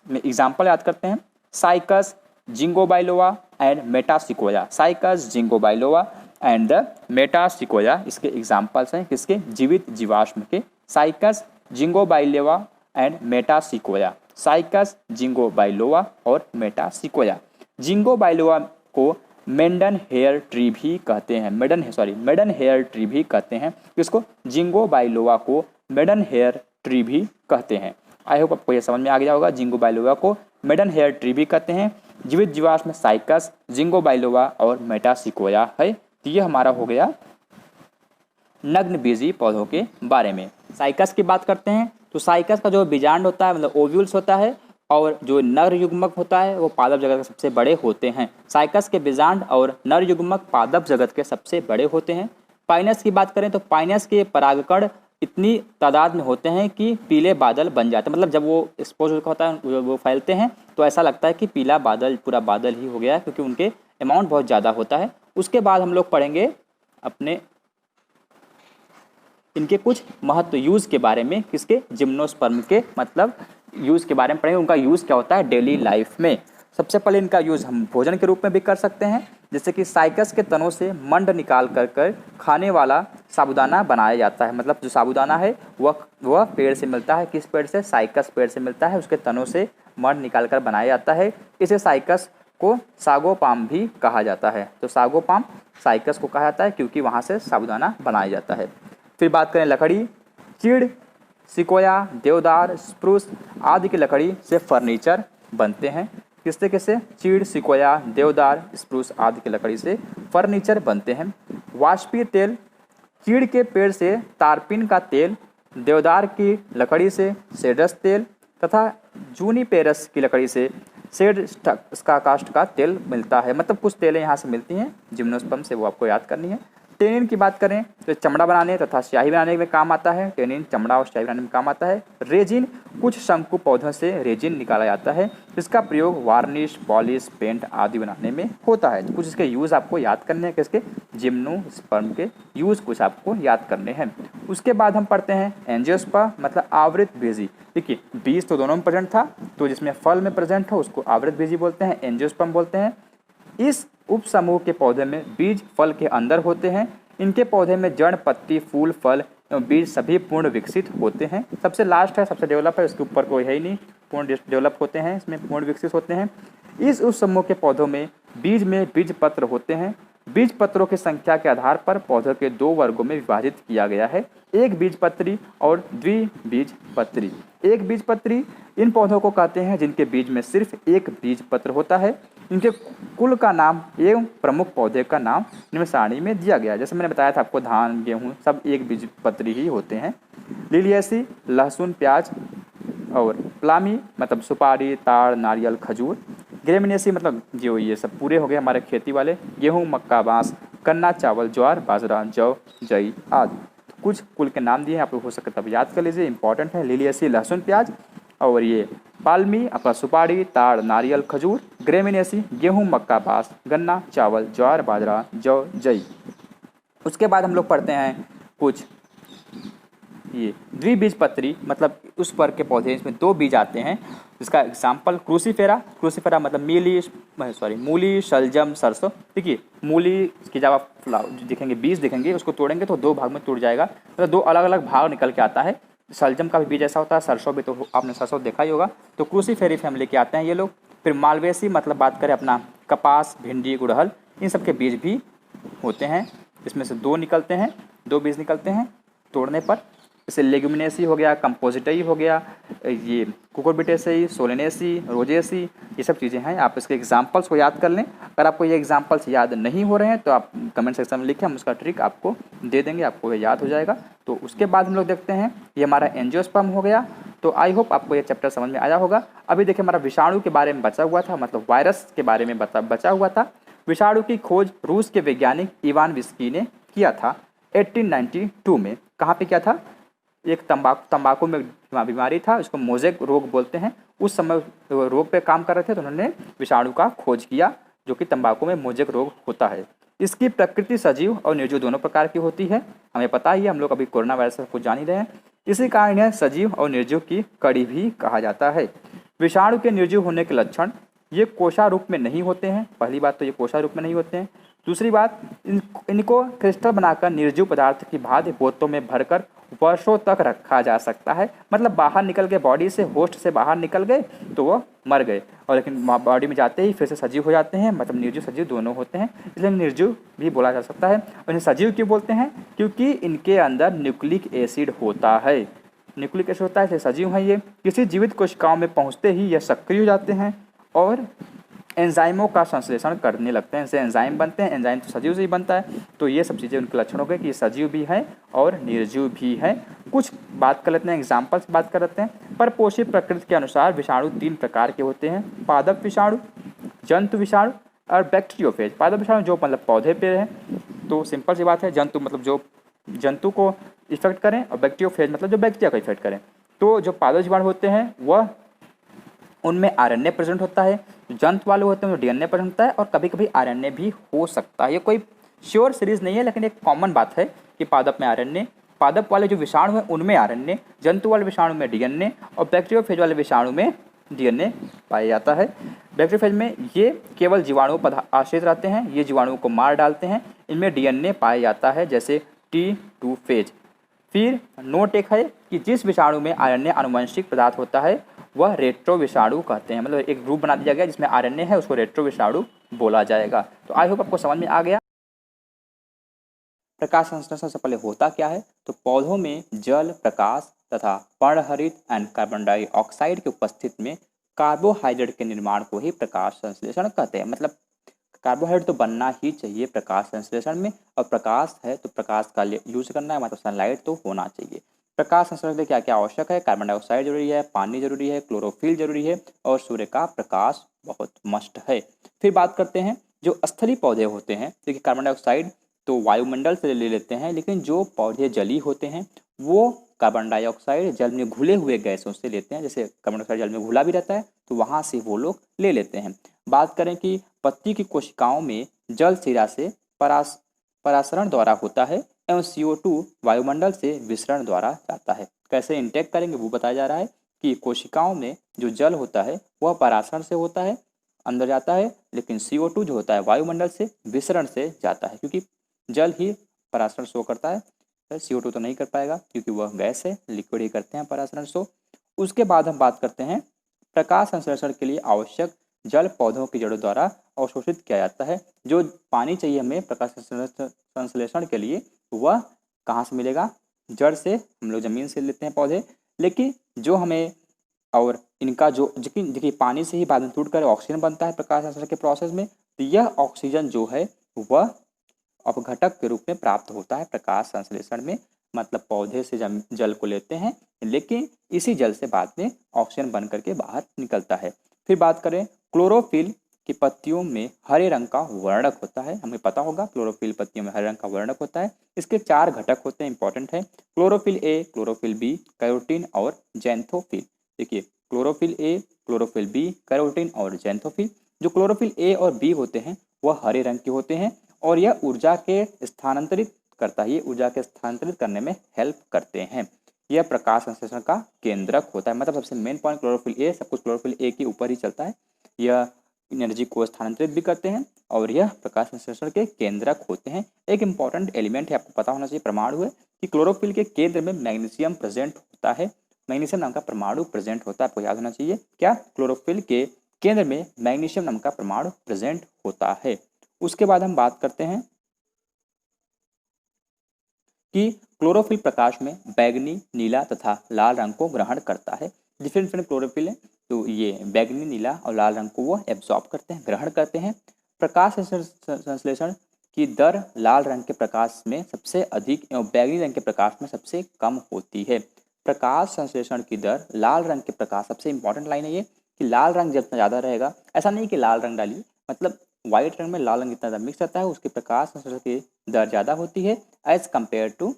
में एग्जाम्पल याद करते हैं, Cycas Ginkgo biloba and Metasequoia. Cycas Ginkgo biloba and the Metasequoia इसके एग्जाम्पल्स हैं। किसके? जीवित जीवाश्म के। Cycas Ginkgo biloba and Metasequoia. Cycas Ginkgo biloba और मेटासिकोया। जिंगोबाइलोवा को मेडन हेयर ट्री भी कहते हैं। मेडन हेयर ट्री भी कहते हैं। इसको जिंगोबाइलोवा को मेडन हेयर ट्री भी कहते हैं। आई होप आपको ये समझ में आ गया होगा। जिंगोबाइलोवा को मेडन हेयर ट्री भी कहते हैं। जीवित जीवाश्म में साइकस, जिंगोबाइलोवा और मेटासिकोया है। तो ये हमारा हो गया नग्न बीजी पौधों के बारे में। साइकस की बात करते हैं तो साइकस का जो बीजांड होता है मतलब ओव्यूल्स होता है, और जो नर युग्मक होता है वो पादप जगत के सबसे बड़े होते हैं। साइकस के बीजांड और नर युग्मक पादप जगत के सबसे बड़े होते हैं। पाइनस की बात करें तो पाइनस के परागकण इतनी तादाद में होते हैं कि पीले बादल बन जाते हैं। मतलब जब वो एक्सपोज होता है, वो फैलते हैं तो ऐसा लगता है कि पीला बादल पूरा बादल ही हो गया है, क्योंकि उनके अमाउंट बहुत ज़्यादा होता है। उसके बाद हम लोग पढ़ेंगे अपने इनके कुछ महत्व यूज़ के बारे में। किसके? जिम्नोस्पर्म के मतलब यूज़ के बारे में पढ़ेंगे। उनका यूज़ क्या होता है डेली लाइफ में। सबसे पहले इनका यूज़ हम भोजन के रूप में भी कर सकते हैं, जैसे कि साइकस के तनों से मंड निकाल कर खाने वाला साबूदाना बनाया जाता है। मतलब जो साबूदाना है वह पेड़ से मिलता है। किस पेड़ से? साइकस पेड़ से मिलता है। उसके तनों से मंड निकाल कर बनाया जाता है। इसे साइकस को सागोपाम भी कहा जाता है। तो सागोपाम साइकस को कहा जाता है क्योंकि वहाँ से साबूदाना बनाया जाता है। फिर बात करें लकड़ी, चीड़, सिकोया, देवदार, स्प्रूस आदि की लकड़ी से फर्नीचर बनते हैं। किससे किससे? चीड़, सिकोया, देवदार, स्प्रूस आदि की लकड़ी से फर्नीचर बनते हैं। वाष्पीय तेल, चीड़ के पेड़ से तारपीन का तेल, देवदार की लकड़ी से सेडस तेल तथा जूनिपेरस की लकड़ी से सेड इसका कास्ट का तेल मिलता है, मतलब कुछ तेलें यहाँ से मिलती हैं जिम्नोस्पर्म से, वो आपको याद करनी है। टेनिन की बात करें तो चमड़ा बनाने तथा स्याही बनाने में काम आता है। टेनिन चमड़ा और स्याही बनाने में काम आता है। रेजिन, कुछ शंकु पौधों से रेजिन निकाला जाता है। इसका प्रयोग वार्निश, पॉलिश, पेंट आदि बनाने में होता है। तो कुछ इसके यूज़ आपको याद करने हैं, किसके, जिम्नोस्पर्म के यूज़ कुछ आपको याद करने हैं। उसके बाद हम पढ़ते हैं एंजियोस्पर्म, मतलब आवृत बीजी। देखिए बीज तो दोनों में प्रेजेंट था, तो जिसमें फल में प्रेजेंट हो उसको आवृत बीजी बोलते हैं, एंजियोस्पर्म बोलते हैं। इस उप समूह के पौधे में बीज फल के अंदर होते हैं। इनके पौधे में जड़, पत्ती, फूल, फल एवं बीज सभी पूर्ण विकसित होते हैं। सबसे लास्ट है, सबसे डेवलप है, उसके ऊपर कोई है ही नहीं, पूर्ण डेवलप होते हैं, इसमें पूर्ण विकसित होते हैं। इस उप समूह के पौधों में बीज पत्र होते हैं। बीज पत्रों की संख्या के आधार पर पौधों के दो वर्गों में विभाजित किया गया है, एक बीजपत्री और द्विबीजपत्री। एक बीजपत्री इन पौधों को कहते हैं जिनके बीज में सिर्फ एक बीज पत्र होता है। इनके कुल का नाम एवं प्रमुख पौधे का नाम निम्न सारणी में दिया गया है। जैसे मैंने बताया था आपको, धान, गेहूँ सब एक बीजपत्री ही होते हैं। लिलियेसी लहसुन, प्याज, और प्लामी मतलब सुपारी, ताड़, नारियल, खजूर। ग्रेमिनेसी मतलब जो ये सब पूरे हो गए हमारे खेती वाले, गेहूँ, मक्का, बांस, गन्ना, चावल, ज्वार, बाजरा, जौ, जई आदि। तो कुछ कुल के नाम दिए हैं, आप लोग हो सके तब याद कर लीजिए, इंपॉर्टेंट है। लिलियेसी लहसुन, प्याज, और ये पाल्मी आपका सुपारी, ताड़, नारियल, खजूर। ग्रेमिनेसी गेहूँ, मक्का, बांस, गन्ना, चावल, ज्वार, बाजरा, जौ, जई। उसके बाद हम लोग पढ़ते हैं कुछ ये द्विबीजपत्री, मतलब उस वर्ग के पौधे इसमें दो बीज आते हैं। इसका एग्जाम्पल क्रूसीफेरा मतलब मूली, शलजम, सरसों। देखिए मूली की जब आप देखेंगे, बीज देखेंगे, उसको तोड़ेंगे तो दो भाग में टूट जाएगा, मतलब दो अलग अलग भाग निकल के आता है। शलजम का भी बीज ऐसा होता है, सरसों भी, तो आपने सरसों देखा ही होगा। तो क्रूसीफेरी फैमिली के आते हैं ये लोग। फिर मालवेसी मतलब बात करें अपना कपास, भिंडी, गुड़हल, इन सब के बीज भी होते हैं। इसमें से दो बीज निकलते हैं तोड़ने पर। जैसे लेग्यूमिनेसी हो गया, कंपोजिटई हो गया, ये कुकुरबिटेसी, सोलेनेसी, रोजेसी, ये सब चीज़ें हैं। आप इसके एग्जाम्पल्स को याद कर लें। अगर आपको ये एग्जाम्पल्स याद नहीं हो रहे हैं तो आप कमेंट सेक्शन में लिखें, हम उसका ट्रिक आपको दे देंगे, आपको ये याद हो जाएगा। तो उसके बाद हम लोग देखते हैं, ये हमारा एंजियोस्पर्म हो गया। तो आई होप आपको ये चैप्टर समझ में आया होगा। अभी देखिए हमारा विषाणु के बारे में बचा हुआ था, मतलब वायरस के बारे में बचा हुआ था। विषाणु की खोज रूस के वैज्ञानिक इवान विस्की ने किया था 1892 में। कहाँ पे किया था? एक तंबाकू में बीमारी था, उसको मोजेक रोग बोलते हैं। उस समय रोग पे काम कर रहे थे तो उन्होंने विषाणु का खोज किया, जो कि तंबाकू में मोजेक रोग होता है। इसकी प्रकृति सजीव और निर्जीव दोनों प्रकार की होती है, हमें पता ही है, हम लोग अभी कोरोना वायरस को जान ही रहे हैं। इसी कारण यह सजीव और निर्जीव की कड़ी भी कहा जाता है। विषाणु के निर्जीव होने के लक्षण, ये कोशा रूप में नहीं होते हैं। पहली बात तो ये कोशा रूप में नहीं होते हैं। दूसरी बात, इनको क्रिस्टल बनाकर निर्जीव पदार्थ की भांति बोतलों में भरकर वर्षों तक रखा जा सकता है। मतलब बाहर निकल गए, बॉडी से, होस्ट से बाहर निकल गए तो वो मर गए, और लेकिन बॉडी में जाते ही फिर से सजीव हो जाते हैं। मतलब निर्जीव सजीव दोनों होते हैं, इसलिए निर्जीव भी बोला जा सकता है। और इन्हें सजीव क्यों बोलते हैं? क्योंकि इनके अंदर न्यूक्लिक एसिड होता है। न्यूक्लिक एसिड होता है, इसलिए सजीव है। ये किसी जीवित कोशिकाओं में पहुँचते ही यह सक्रिय हो जाते हैं और एंजाइमों का संश्लेषण करने लगते हैं। इनसे एंजाइम बनते हैं, एंजाइम तो सजीव से ही बनता है। तो ये सब चीज़ें उनके लक्षण हो गए कि ये सजीव भी है और निर्जीव भी है। कुछ बात कर लेते हैं, एग्जाम्पल्स बात कर लेते हैं। परपोषी प्रकृति के अनुसार विषाणु 3 प्रकार के होते हैं: पादप विषाणु, जंतु विषाणु और बैक्टीरियोफेज। पादप विषाणु जो मतलब पौधे पे है, तो सिंपल सी बात है। जंतु मतलब जो जंतु को इफेक्ट करें, और बैक्टीरियोफेज मतलब जो बैक्टीरिया को इफेक्ट करें। तो जो पादप विषाणु होते हैं वह उनमें आरएनए प्रेजेंट होता है, जंतु वाले होते हैं तो डीएनए प्रेजेंट होता है, और कभी कभी आरएनए भी हो सकता है। ये कोई श्योर सीरीज नहीं है, लेकिन एक कॉमन बात है कि पादप में आरएनए, पादप वाले जो विषाणु हैं उनमें आरएनए, जंतु वाले विषाणु में डीएनए, और बैक्टीरियोफेज वाले विषाणु में डीएनए पाया जाता है। बैक्टीरियोफेज में ये केवल जीवाणु आश्रित रहते हैं, ये जीवाणुओं को मार डालते हैं। इनमें डीएनए पाया जाता है, जैसे T2 फेज। फिर नोट एक है कि जिस विषाणु में आरएनए आनुवंशिक पदार्थ होता है वह रेट्रो विषाणु कहते हैं। मतलब एक ग्रुप बना दिया गया जिसमें आरएनए है, उसको रेट्रो विषाणु बोला जाएगा। तो आई होप आपको समझ में आ गया। प्रकाश संश्लेषण से पहले होता क्या है? तो पौधों में जल, प्रकाश तथा पर्णहरित एंड कार्बन डाइऑक्साइड की उपस्थिति में कार्बोहाइड्रेट के निर्माण को ही प्रकाश संश्लेषण कहते हैं। मतलब कार्बोहाइड्रेट तो बनना ही चाहिए प्रकाश संश्लेषण में, और प्रकाश है तो प्रकाश का यूज करना है, मतलब सनलाइट तो होना चाहिए। प्रकाश संश्लेषण के लिए क्या क्या आवश्यक है? कार्बन डाइऑक्साइड जरूरी है, पानी जरूरी है, क्लोरोफिल जरूरी है और सूर्य का प्रकाश बहुत मस्ट है। फिर बात करते हैं जो स्थलीय पौधे होते हैं, देखिए कार्बन डाइऑक्साइड तो वायुमंडल से ले लेते हैं, लेकिन जो पौधे जलीय होते हैं वो कार्बन डाइऑक्साइड जल में घुले हुए गैसों से लेते हैं। जैसे कार्बन डाइऑक्साइड जल में घुला भी रहता है तो वहां से वो लोग ले लेते हैं। बात करें कि पत्ती की कोशिकाओं में जल शिरा से परासरण द्वारा होता है एवं CO2 वायुमंडल से विसरण द्वारा जाता है। कैसे इंटेक करेंगे वो बताया जा रहा है कि कोशिकाओं में जो जल होता है वह परासरण से होता है, अंदर जाता है, लेकिन CO2 जो होता है वायुमंडल से विसरण से जाता है, क्योंकि जल ही परासरण शो करता है, CO2 तो नहीं कर पाएगा क्योंकि वह गैस है, लिक्विड ही करते हैं परासरण शो। उसके बाद हम बात करते हैं प्रकाश संश्लेषण के लिए आवश्यक जल पौधों की जड़ों द्वारा अवशोषित किया जाता है। जो पानी चाहिए हमें प्रकाश संश्लेषण के लिए वह कहाँ से मिलेगा? जड़ से, हम लोग जमीन से लेते हैं पौधे, लेकिन जो हमें और इनका जो देखिए पानी से ही बाद में टूट कर ऑक्सीजन बनता है प्रकाश संश्लेषण के प्रोसेस में, तो यह ऑक्सीजन जो है वह अपघटक के रूप में प्राप्त होता है प्रकाश संश्लेषण में। मतलब पौधे से जल को लेते हैं, लेकिन इसी जल से बाद में ऑक्सीजन बन करके बाहर निकलता है। फिर बात करें क्लोरोफिल की पत्तियों में हरे रंग का वर्णक होता है। हमें पता होगा क्लोरोफिल पत्तियों में हरे रंग का वर्णक होता है। इसके 4 घटक होते हैं, इंपॉर्टेंट है, chlorophyll A, chlorophyll B, carotene और जैंथोफिल। देखिए chlorophyll A, chlorophyll B, carotene और जैंथोफिल। जो क्लोरोफिल ए और बी होते हैं वह हरे रंग के होते हैं और यह ऊर्जा के स्थानांतरित करता है, ये ऊर्जा के स्थानांतरित करने में हेल्प करते हैं। यह प्रकाश संश्लेषण का केंद्रक होता है। मतलब सबसे मेन पॉइंट क्लोरोफिल ए, सब कुछ क्लोरोफिल ए के ऊपर ही चलता है। यह एनर्जी को स्थानांतरित भी करते हैं और यह प्रकाश संश्लेषण के केंद्रक होते हैं। एक इंपॉर्टेंट एलिमेंट है, आपको पता होना चाहिए, परमाणु है, कि क्लोरोफिल के केंद्र में मैग्नीशियम प्रेजेंट होता है। मैग्नीशियम नाम का परमाणु प्रेजेंट होता है, आपको याद होना चाहिए। क्या? क्लोरोफिल के केंद्र में मैग्नीशियम नाम का परमाणु प्रेजेंट होता है। उसके बाद हम बात करते हैं कि क्लोरोफिल प्रकाश में बैंगनी, नीला तथा लाल रंग को ग्रहण करता है। डिफरेंट डिफरेंट क्लोरोफिल है, तो ये बैंगनी, नीला और लाल रंग को वो एब्जॉर्ब करते हैं, ग्रहण करते हैं। प्रकाश संश्लेषण की दर लाल रंग के प्रकाश में सबसे अधिक एवं बैंगनी रंग के प्रकाश में सबसे कम होती है। प्रकाश संश्लेषण की दर लाल रंग के प्रकाश, सबसे इंपॉर्टेंट लाइन है ये कि लाल रंग जितना ज़्यादा रहेगा, ऐसा नहीं कि लाल रंग डालिए, मतलब व्हाइट रंग में लाल रंग जितना मिक्स रहता है उसके प्रकाश संश्लेषण की दर ज़्यादा होती है एज कम्पेयर टू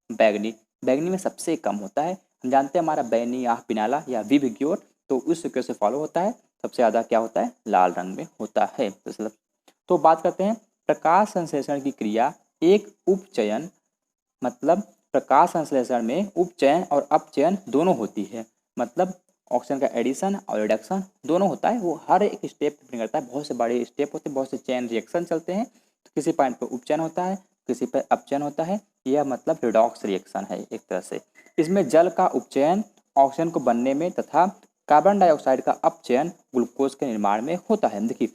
बैगनी। बैगनी में सबसे कम होता है। हम जानते हैं हमारा बैगनी या पिनाला या विविग्योर, तो उस सिक्वेंस से फॉलो होता है। सबसे ज़्यादा क्या होता है? लाल रंग में होता है। तो बात करते हैं प्रकाश संश्लेषण की क्रिया एक उपचयन, मतलब प्रकाश संश्लेषण में उपचयन और अपचयन दोनों होती है। मतलब ऑक्सीजन का एडिशन और रिडक्शन दोनों होता है, वो हर एक स्टेप डिपेंड करता है। बहुत से बड़े स्टेप होते हैं, बहुत से चेन रिएक्शन चलते हैं, तो किसी पॉइंट पर उपचयन होता है, किसी पर अपचयन होता है। यह मतलब रिडॉक्स रिएक्शन है एक तरह से। इसमें जल का उपचयन ऑक्सीजन को बनने में तथा कार्बन डाइऑक्साइड का अपचयन ग्लूकोज के निर्माण में होता है। देखिए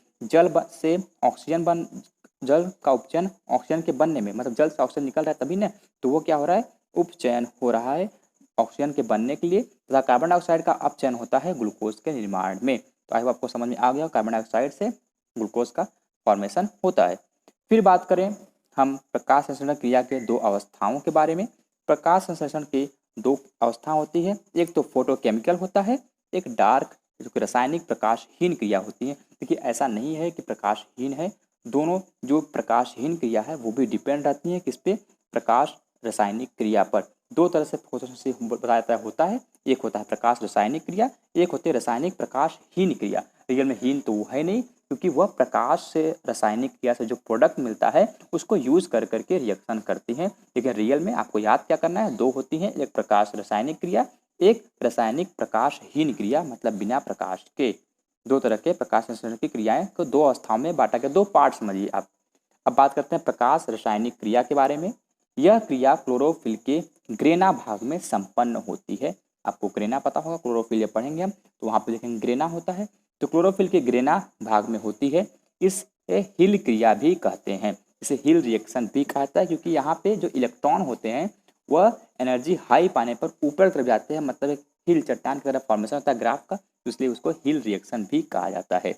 से ऑक्सीजन जल का उपचयन ऑक्सीजन के बनने में, मतलब जल से ऑक्सीजन निकल रहा है तभी ना, तो वो क्या हो रहा है? उपचयन हो रहा है ऑक्सीजन के बनने के लिए, तथा कार्बन डाइऑक्साइड का अपचयन होता है ग्लूकोज के निर्माण में। तो आई होप आपको समझ में आ गया, कार्बन डाइऑक्साइड से ग्लूकोज का फॉर्मेशन होता है। फिर बात करें हम प्रकाश संश्लेषण क्रिया के 2 अवस्थाओं के बारे में। प्रकाश संश्लेषण की 2 अवस्था होती है, एक तो फोटोकेमिकल होता है, एक डार्क जो कि रासायनिक प्रकाशहीन क्रिया होती है। देखिए ऐसा नहीं है कि प्रकाशहीन है, दोनों जो प्रकाशहीन क्रिया है वो भी डिपेंड रहती है किस पे? प्रकाश रासायनिक क्रिया पर। 2 तरह से बताया होता है, एक होता है प्रकाश रासायनिक क्रिया, एक होती है रासायनिक प्रकाशहीन क्रिया। रियल में हीन तो वो है नहीं, क्योंकि वह प्रकाश से रासायनिक क्रिया से जो प्रोडक्ट मिलता है उसको यूज कर करके रिएक्शन करती है। लेकिन रियल में आपको याद क्या करना है? 2 होती हैं, एक प्रकाश रासायनिक क्रिया, एक रासायनिक प्रकाशहीन क्रिया, मतलब बिना प्रकाश के। 2 तरह के प्रकाश संश्लेषण की क्रियाएं को 2 अवस्थाओं में बांटा के 2 पार्ट समझिए आप। अब बात करते हैं प्रकाश रासायनिक क्रिया के बारे में। यह क्रिया क्लोरोफिल के ग्रेना भाग में संपन्न होती है। आपको ग्रेना पता होगा, क्लोरोफिल जब पढ़ेंगे हम तो वहां पर देखेंगे ग्रेना होता है, तो क्लोरोफिल के ग्रेना भाग में होती है। इसे हिल क्रिया भी कहते हैं, इसे हिल रिएक्शन भी कहता है, क्योंकि यहाँ पे जो इलेक्ट्रॉन होते हैं वह एनर्जी हाई पाने पर ऊपर तरफ जाते हैं, मतलब एक हिल चट्टान की तरफ फॉर्मेशन होता है ग्राफ का, इसलिए उसको हिल रिएक्शन भी कहा जाता है।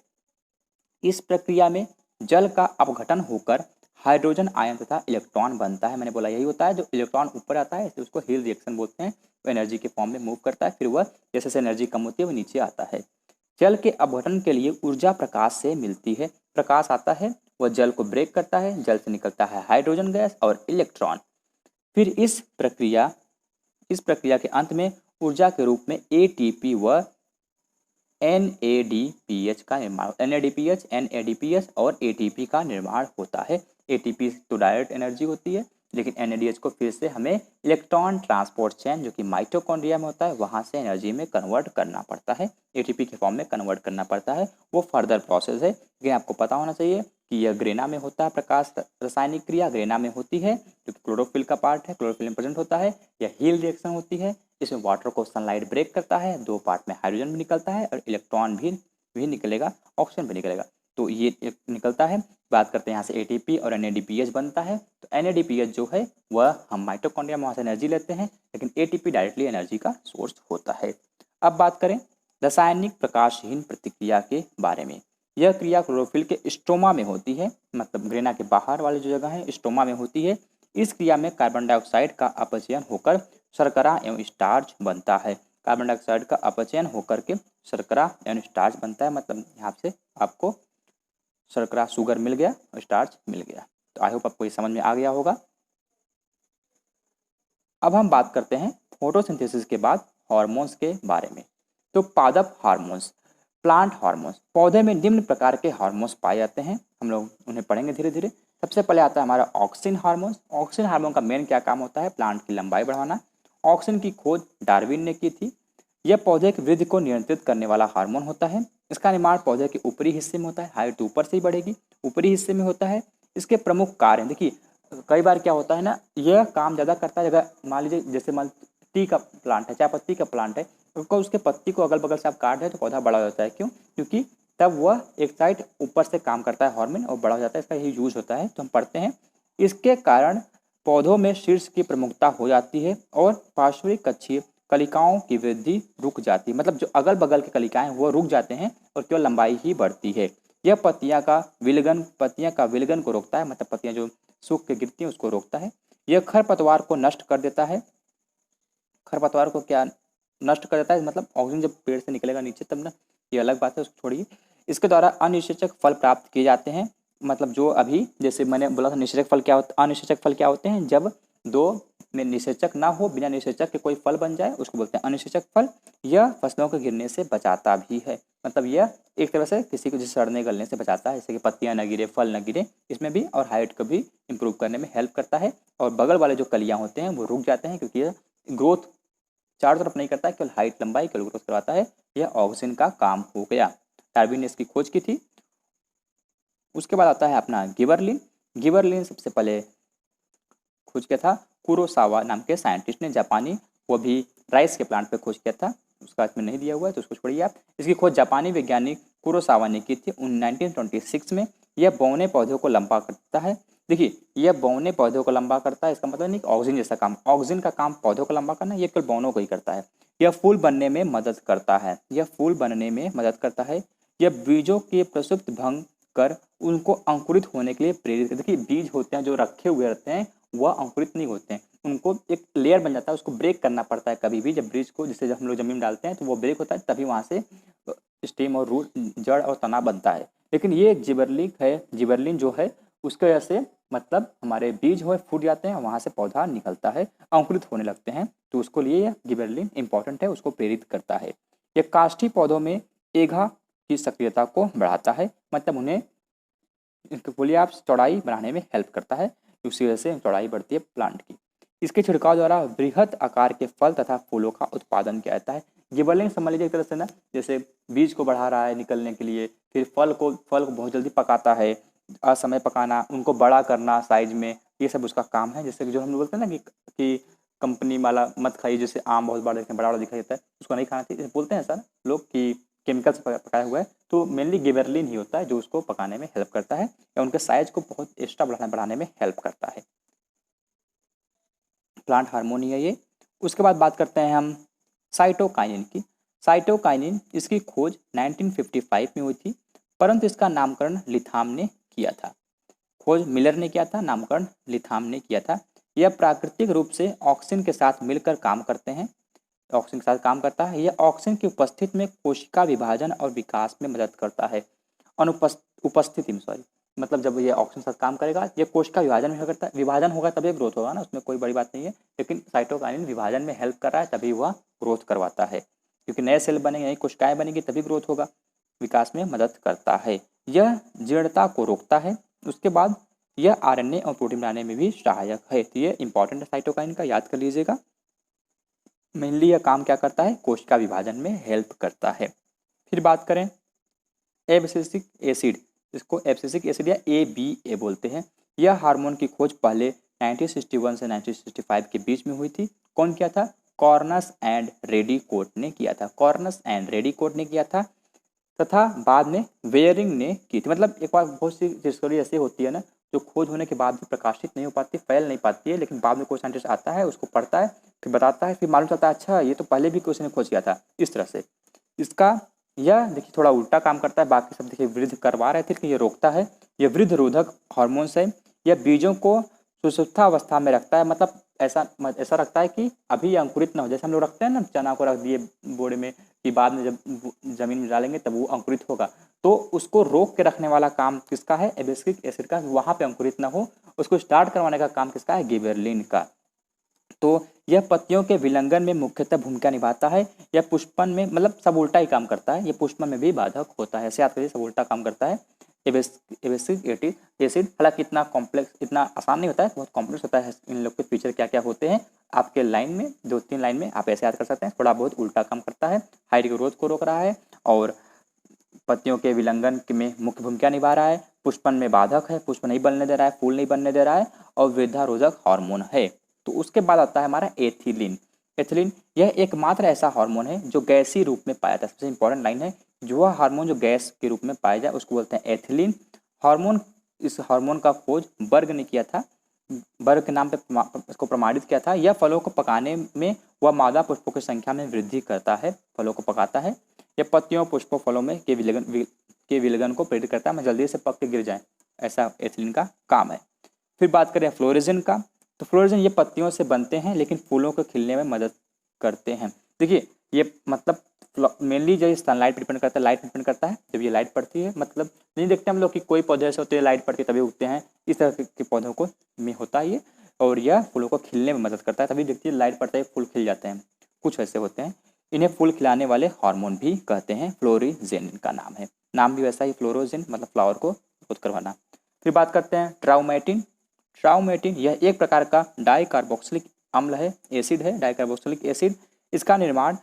इस प्रक्रिया में जल का अपघटन होकर हाइड्रोजन आयन तथा इलेक्ट्रॉन बनता है। मैंने बोला यही होता है, जो इलेक्ट्रॉन ऊपर आता है इसे उसको हिल रिएक्शन बोलते हैं। वो एनर्जी के फॉर्म में मूव करता है, फिर वह जैसे जैसे एनर्जी कम होती है वो नीचे आता है। जल के अपघटन के लिए ऊर्जा प्रकाश से मिलती है। प्रकाश आता है, वह जल को ब्रेक करता है, जल से निकलता है हाइड्रोजन गैस और इलेक्ट्रॉन। फिर इस प्रक्रिया के अंत में ऊर्जा के रूप में एटीपी व NADPH का निर्माण, NADPH और ATP का निर्माण होता है। ATP तो डायरेक्ट एनर्जी होती है, लेकिन NADH को फिर से हमें इलेक्ट्रॉन ट्रांसपोर्ट चेन जो कि माइटोकॉन्ड्रिया में होता है वहाँ से एनर्जी में कन्वर्ट करना पड़ता है, ATP के फॉर्म में कन्वर्ट करना पड़ता है। वो फर्दर प्रोसेस है, लेकिन आपको पता होना चाहिए कि यह ग्रेना में होता है। प्रकाश रासायनिक क्रिया ग्रेना में होती है, जो कि क्लोरोफिल का पार्ट है, क्लोरोफिल में प्रेजेंट होता है। यह हील रिएक्शन होती है, इसमें वाटर को सनलाइट ब्रेक करता है, दो पार्ट में हाइड्रोजन भी निकलता है और इलेक्ट्रॉन भी निकलेगा, ऑक्सीजन भी निकलेगा। तो ये निकलता है। बात करते हैं यहाँ से ATP और NADPH बनता है। तो NADPH जो है वह हम माइटोकॉन्ड्रिया में वहाँ से एनर्जी लेते हैं, लेकिन ATP डायरेक्टली एनर्जी का सोर्स होता है। अब बात करें रासायनिक प्रकाशहीन प्रतिक्रिया के बारे में। यह क्रिया क्लोरोफिल के स्ट्रोमा में होती है, मतलब ग्रेना के बाहर वाली जो जगह है स्ट्रोमा में होती है। इस क्रिया में कार्बन डाइऑक्साइड का अपचयन होकर शर्करा एवं स्टार्च बनता है। कार्बन डाइऑक्साइड का अपचयन होकर के शर्करा एवं स्टार्च बनता है, मतलब यहाँ से आपको शर्करा शुगर मिल गया और स्टार्च मिल गया। तो आई होप आपको ये समझ में आ गया होगा। अब हम बात करते हैं फोटोसिंथेसिस के बाद हार्मोन्स के बारे में। तो पादप हार्मोन्स, प्लांट हार्मोन्स, पौधे में निम्न प्रकार के हार्मोन्स पाए जाते हैं, हम लोग उन्हें पढ़ेंगे धीरे धीरे। सबसे पहले आता है हमारा ऑक्सिन हार्मोन। ऑक्सिन हार्मोन का मेन क्या काम होता है? प्लांट की लंबाई बढ़ाना। ऑक्सिन की खोज डार्विन ने की थी। यह पौधे की वृद्धि को नियंत्रित करने वाला हार्मोन होता है। इसका निर्माण पौधे के ऊपरी हिस्से में होता है, हाइट तो ऊपर से ही बढ़ेगी, ऊपरी हिस्से में होता है। इसके प्रमुख कार्य देखिए, कई बार क्या होता है ना, यह काम ज़्यादा करता है। अगर मान लीजिए जैसे मान टी का प्लांट है, चाय पत्ती का प्लांट है, उसको उसके पत्ती को अगल बगल से आप काट दें तो पौधा बड़ा हो जाता है। क्यों? क्योंकि तब वह एक साइड ऊपर से काम करता है हार्मोन और बड़ा हो जाता है, इसका यही यूज होता है। तो हम पढ़ते हैं इसके कारण पौधों में शीर्ष की प्रमुखता हो जाती है और पार्श्विक कक्षीय कलिकाओं की वृद्धि रुक जाती है। मतलब जो अगल बगल के कलिकाएं वो रुक जाते हैं और केवल लंबाई ही बढ़ती है। यह पत्तियां का विलगन को रोकता है, मतलब पत्तियां जो सूख के गिरती हैं उसको रोकता है। यह खरपतवार को नष्ट कर देता है। खरपतवार को क्या नष्ट कर देता है? मतलब ऑक्सीजन जब पेड़ से निकलेगा नीचे तब ना, ये अलग बात है, उसको छोड़िए। इसके द्वारा अनिषेचक फल प्राप्त किए जाते हैं। मतलब जो अभी जैसे मैंने बोला था निषेचक फल क्या होता है, अनिषेचक फल क्या होते हैं? जब दो में निषेचक ना हो, बिना निषेचक के कोई फल बन जाए उसको बोलते हैं अनिषेचक फल। यह फसलों के गिरने से बचाता भी है, मतलब यह एक तरह से किसी को जिस सड़ने गलने से बचाता है, जैसे कि पत्तियां न गिरे, फल न गिरे, इसमें भी, और हाइट को भी इंप्रूव करने में हेल्प करता है। और बगल वाले जो कलियां होते हैं वो रुक जाते हैं, क्योंकि यह ग्रोथ चारों तरफ नहीं करता है, केवल हाइट लंबाई केवल ग्रोथ करवाता है। यह ऑक्सीजन का काम हो गया। डार्विन ने इसकी खोज की थी। उसके बाद आता है अपना गिबरलिन। गिबरलिन सबसे पहले खोज किया था कुरोसावा नाम के साइंटिस्ट ने, जापानी। वो भी राइस के प्लांट पे खोज किया था, उसका इसमें नहीं दिया हुआ है तो उसको छोड़िए आप। इसकी खोज जापानी वैज्ञानिक कुरोसावा ने की थी 1926 में। यह बौने पौधों को लंबा करता है। देखिए, यह बौने पौधों को लंबा करता है, इसका मतलब नहीं ऑक्सीजन जैसा काम। ऑक्सीजन का काम पौधों को लंबा करना, यह केवल बौनों को ही करता है। यह फूल बनने में मदद करता है। यह फूल बनने में मदद करता है। यह बीजों के प्रसुप्त भंग कर उनको अंकुरित होने के लिए प्रेरित करता है। देखिए, बीज होते हैं जो रखे हुए रहते हैं वह अंकुरित नहीं होते हैं, उनको एक लेयर बन जाता है, उसको ब्रेक करना पड़ता है कभी भी। जब ब्रिज को जैसे जब हम लोग जमीन में डालते हैं तो वो ब्रेक होता है, तभी वहाँ से स्टेम और रूट, जड़ और तना बनता है। लेकिन ये जिबरलिन जो है उसके वजह से मतलब हमारे बीज हो फूट जाते हैं, वहाँ से पौधा निकलता है, अंकुरित होने लगते हैं। तो उसको लिए यह गिबरलिन इंपॉर्टेंट है, उसको प्रेरित करता है। यह काष्ठी पौधों में एघा की सक्रियता को बढ़ाता है, मतलब उन्हें बोलिए आप चौड़ाई बढ़ाने में हेल्प करता है। उसी वजह से चौड़ाई बढ़ती है प्लांट की। इसके छिड़काव द्वारा बृहत आकार के फल तथा फूलों का उत्पादन किया जाता है। गिबरलिन समझ लीजिए एक तरह से ना, जैसे बीज को बढ़ा रहा है निकलने के लिए, फिर फल को बहुत जल्दी पकाता है, असमय पकाना, उनको बड़ा करना साइज में, ये सब उसका काम है। जैसे कि जो हम लोग बोलते हैं ना कि कंपनी वाला मत खाइए, जैसे आम बहुत बड़ा देखते हैं, बड़ा बड़ा दिखाई देता है, उसको नहीं खाना चाहिए, बोलते हैं सर लोग कि केमिकल से पकाया हुआ है। तो मेनली गिबरलिन ही होता है जो उसको पकाने में हेल्प करता है या उनके साइज को बहुत एक्स्ट्रा बढ़ाने में हेल्प करता है। प्लांट हार्मोन ही है ये। उसके बाद बात करते हैं हम साइटोकाइनिन की। साइटोकाइनिन इसकी खोज 1955 में हुई थी, परंतु इसका नामकरण लिथाम ने किया था। खोज मिलर ने किया था, नामकरण लिथाम ने किया था। यह प्राकृतिक रूप से ऑक्सीजन के साथ मिलकर काम करते हैं, ऑक्सीजन के साथ काम करता है। यह ऑक्सीजन की उपस्थिति में कोशिका विभाजन और विकास में मदद करता है। उपस्थिति में सॉरी, मतलब जब ये ऑक्सीजन के साथ काम करेगा ये कोशिका विभाजन में करता है, विभाजन होगा तभी ग्रोथ होगा ना, उसमें कोई बड़ी बात नहीं है, लेकिन साइटोकाइनिन विभाजन में हेल्प कर रहा है तभी वह ग्रोथ करवाता है, क्योंकि नए सेल बनेंगे, नई कोशिकाएं बनेंगी तभी ग्रोथ होगा, विकास में मदद करता है। यह जीर्णता को रोकता है। उसके बाद यह आरएनए और प्रोटीन बनाने में भी सहायक है। तो ये इंपॉर्टेंट है साइटोकाइनिन का, याद कर लीजिएगा। मेनली यह काम क्या करता है, कोशिका विभाजन में हेल्प करता है। फिर बात करें एब्सिसिक एसिड, इसको एब्सिसिक एसिड या ABA बोलते हैं। यह हार्मोन की खोज पहले 1961 से 1965 के बीच में हुई थी। कौन किया था? कॉर्नस एंड रेडीकोट ने किया था, कॉर्नस एंड रेडीकोट ने किया था, तथा बाद में वेयरिंग ने की थी। मतलब एक बार बहुत सी डिस्कवरी ऐसी होती है ना, जो खोज होने के बाद भी प्रकाशित नहीं हो पाती, फैल नहीं पाती है, लेकिन बाद में कोई साइंटिस्ट आता है, उसको पढ़ता है, फिर बताता है, फिर मालूम चलता है अच्छा ये तो पहले भी किसी ने खोज किया था। इस तरह से इसका यह देखिए थोड़ा उल्टा काम करता है, बाकी सब देखिए वृद्धि करवा रहे थे, लेकिन ये रोकता है। यह वृद्ध रोधक हॉर्मोन्स है। यह बीजों को सुषुप्ता अवस्था में रखता है, मतलब ऐसा रखता है कि अभी ये अंकुरित ना हो। जैसे हम लोग रखते हैं ना, चना को रख दिए बोरे में कि बाद में जब जमीन में डालेंगे तब वो अंकुरित होगा, तो उसको रोक के रखने वाला काम किसका है? एब्सिसिक एसिड का, वहां पे अंकुरित ना हो, उसको स्टार्ट करवाने का काम किसका है? गिबेरलिन का। तो यह पत्तियों के विलंगन में मुख्यतः भूमिका निभाता है। यह पुष्पन में, मतलब सब उल्टा ही काम करता है, यह पुष्पन में भी बाधक होता है। ऐसे याद करिए, सब उल्टा काम करता है। एब्सिसिक एसिड हालांकि इतना कॉम्प्लेक्स, इतना आसान नहीं होता है, बहुत कॉम्प्लेक्स होता है। इन लोग के फीचर क्या क्या होते हैं आपके लाइन में, 2-3 लाइन में आप ऐसे याद कर सकते हैं। थोड़ा बहुत उल्टा काम करता है, हाइट ग्रोथ को रोक रहा है, और पत्तियों के विलंगन में मुख्य भूमिका निभा रहा है, पुष्पन में बाधक है, पुष्प नहीं बनने दे रहा है, फूल नहीं बनने दे रहा है, और वृद्धारोधक हार्मोन है। तो उसके बाद आता है हमारा एथिलीन। एथिलीन यह एकमात्र ऐसा हार्मोन है जो गैसीय रूप में पाया जाता है। सबसे इंपॉर्टेंट लाइन है, जो वह हार्मोन जो गैस के रूप में पाया जाए उसको बोलते हैं एथिलीन हार्मोन। इस हार्मोन का खोज बर्ग ने किया था, बर्ग के नाम पे इसको प्रमाणित किया था। यह फलों को पकाने में व मादा पुष्पों की संख्या में वृद्धि करता है, फलों को पकाता है। यह पत्तियों, पुष्पों, फलों में के विलगन को प्रेरित करता है, मैं जल्दी से पक के गिर जाए, ऐसा एथिलीन का काम है। फिर बात करें फ्लोरिजन का, तो फ्लोरिजन ये पत्तियों से बनते हैं लेकिन फूलों को खिलने में मदद करते हैं। देखिए ये मतलब मेनली जो सनलाइट डिपेंड करता है, लाइट डिपेंड करता है। जब ये लाइट पड़ती है, मतलब नहीं देखते हम लोग कि कोई पौधे ऐसे होते हैं लाइट पड़ती है तभी उगते हैं, इस तरह के पौधों को में होता है ये, और यह फूलों को खिलने में मदद करता है। तभी देखिए लाइट पड़ता है फूल खिल जाते हैं, कुछ ऐसे होते हैं। इन्हें फूल खिलाने वाले हार्मोन भी कहते हैं, फ्लोरिजेन इनका नाम है। नाम भी वैसा ही, फ्लोरोजेन मतलब फ्लावर को ग्रोथ करवाना। फिर बात करते हैं ट्राउमेटिन। ट्राउमेटिन यह एक प्रकार का डाइकार्बोक्सिलिक अम्ल है, एसिड है, डाइकार्बोक्सिलिक एसिड। इसका निर्माण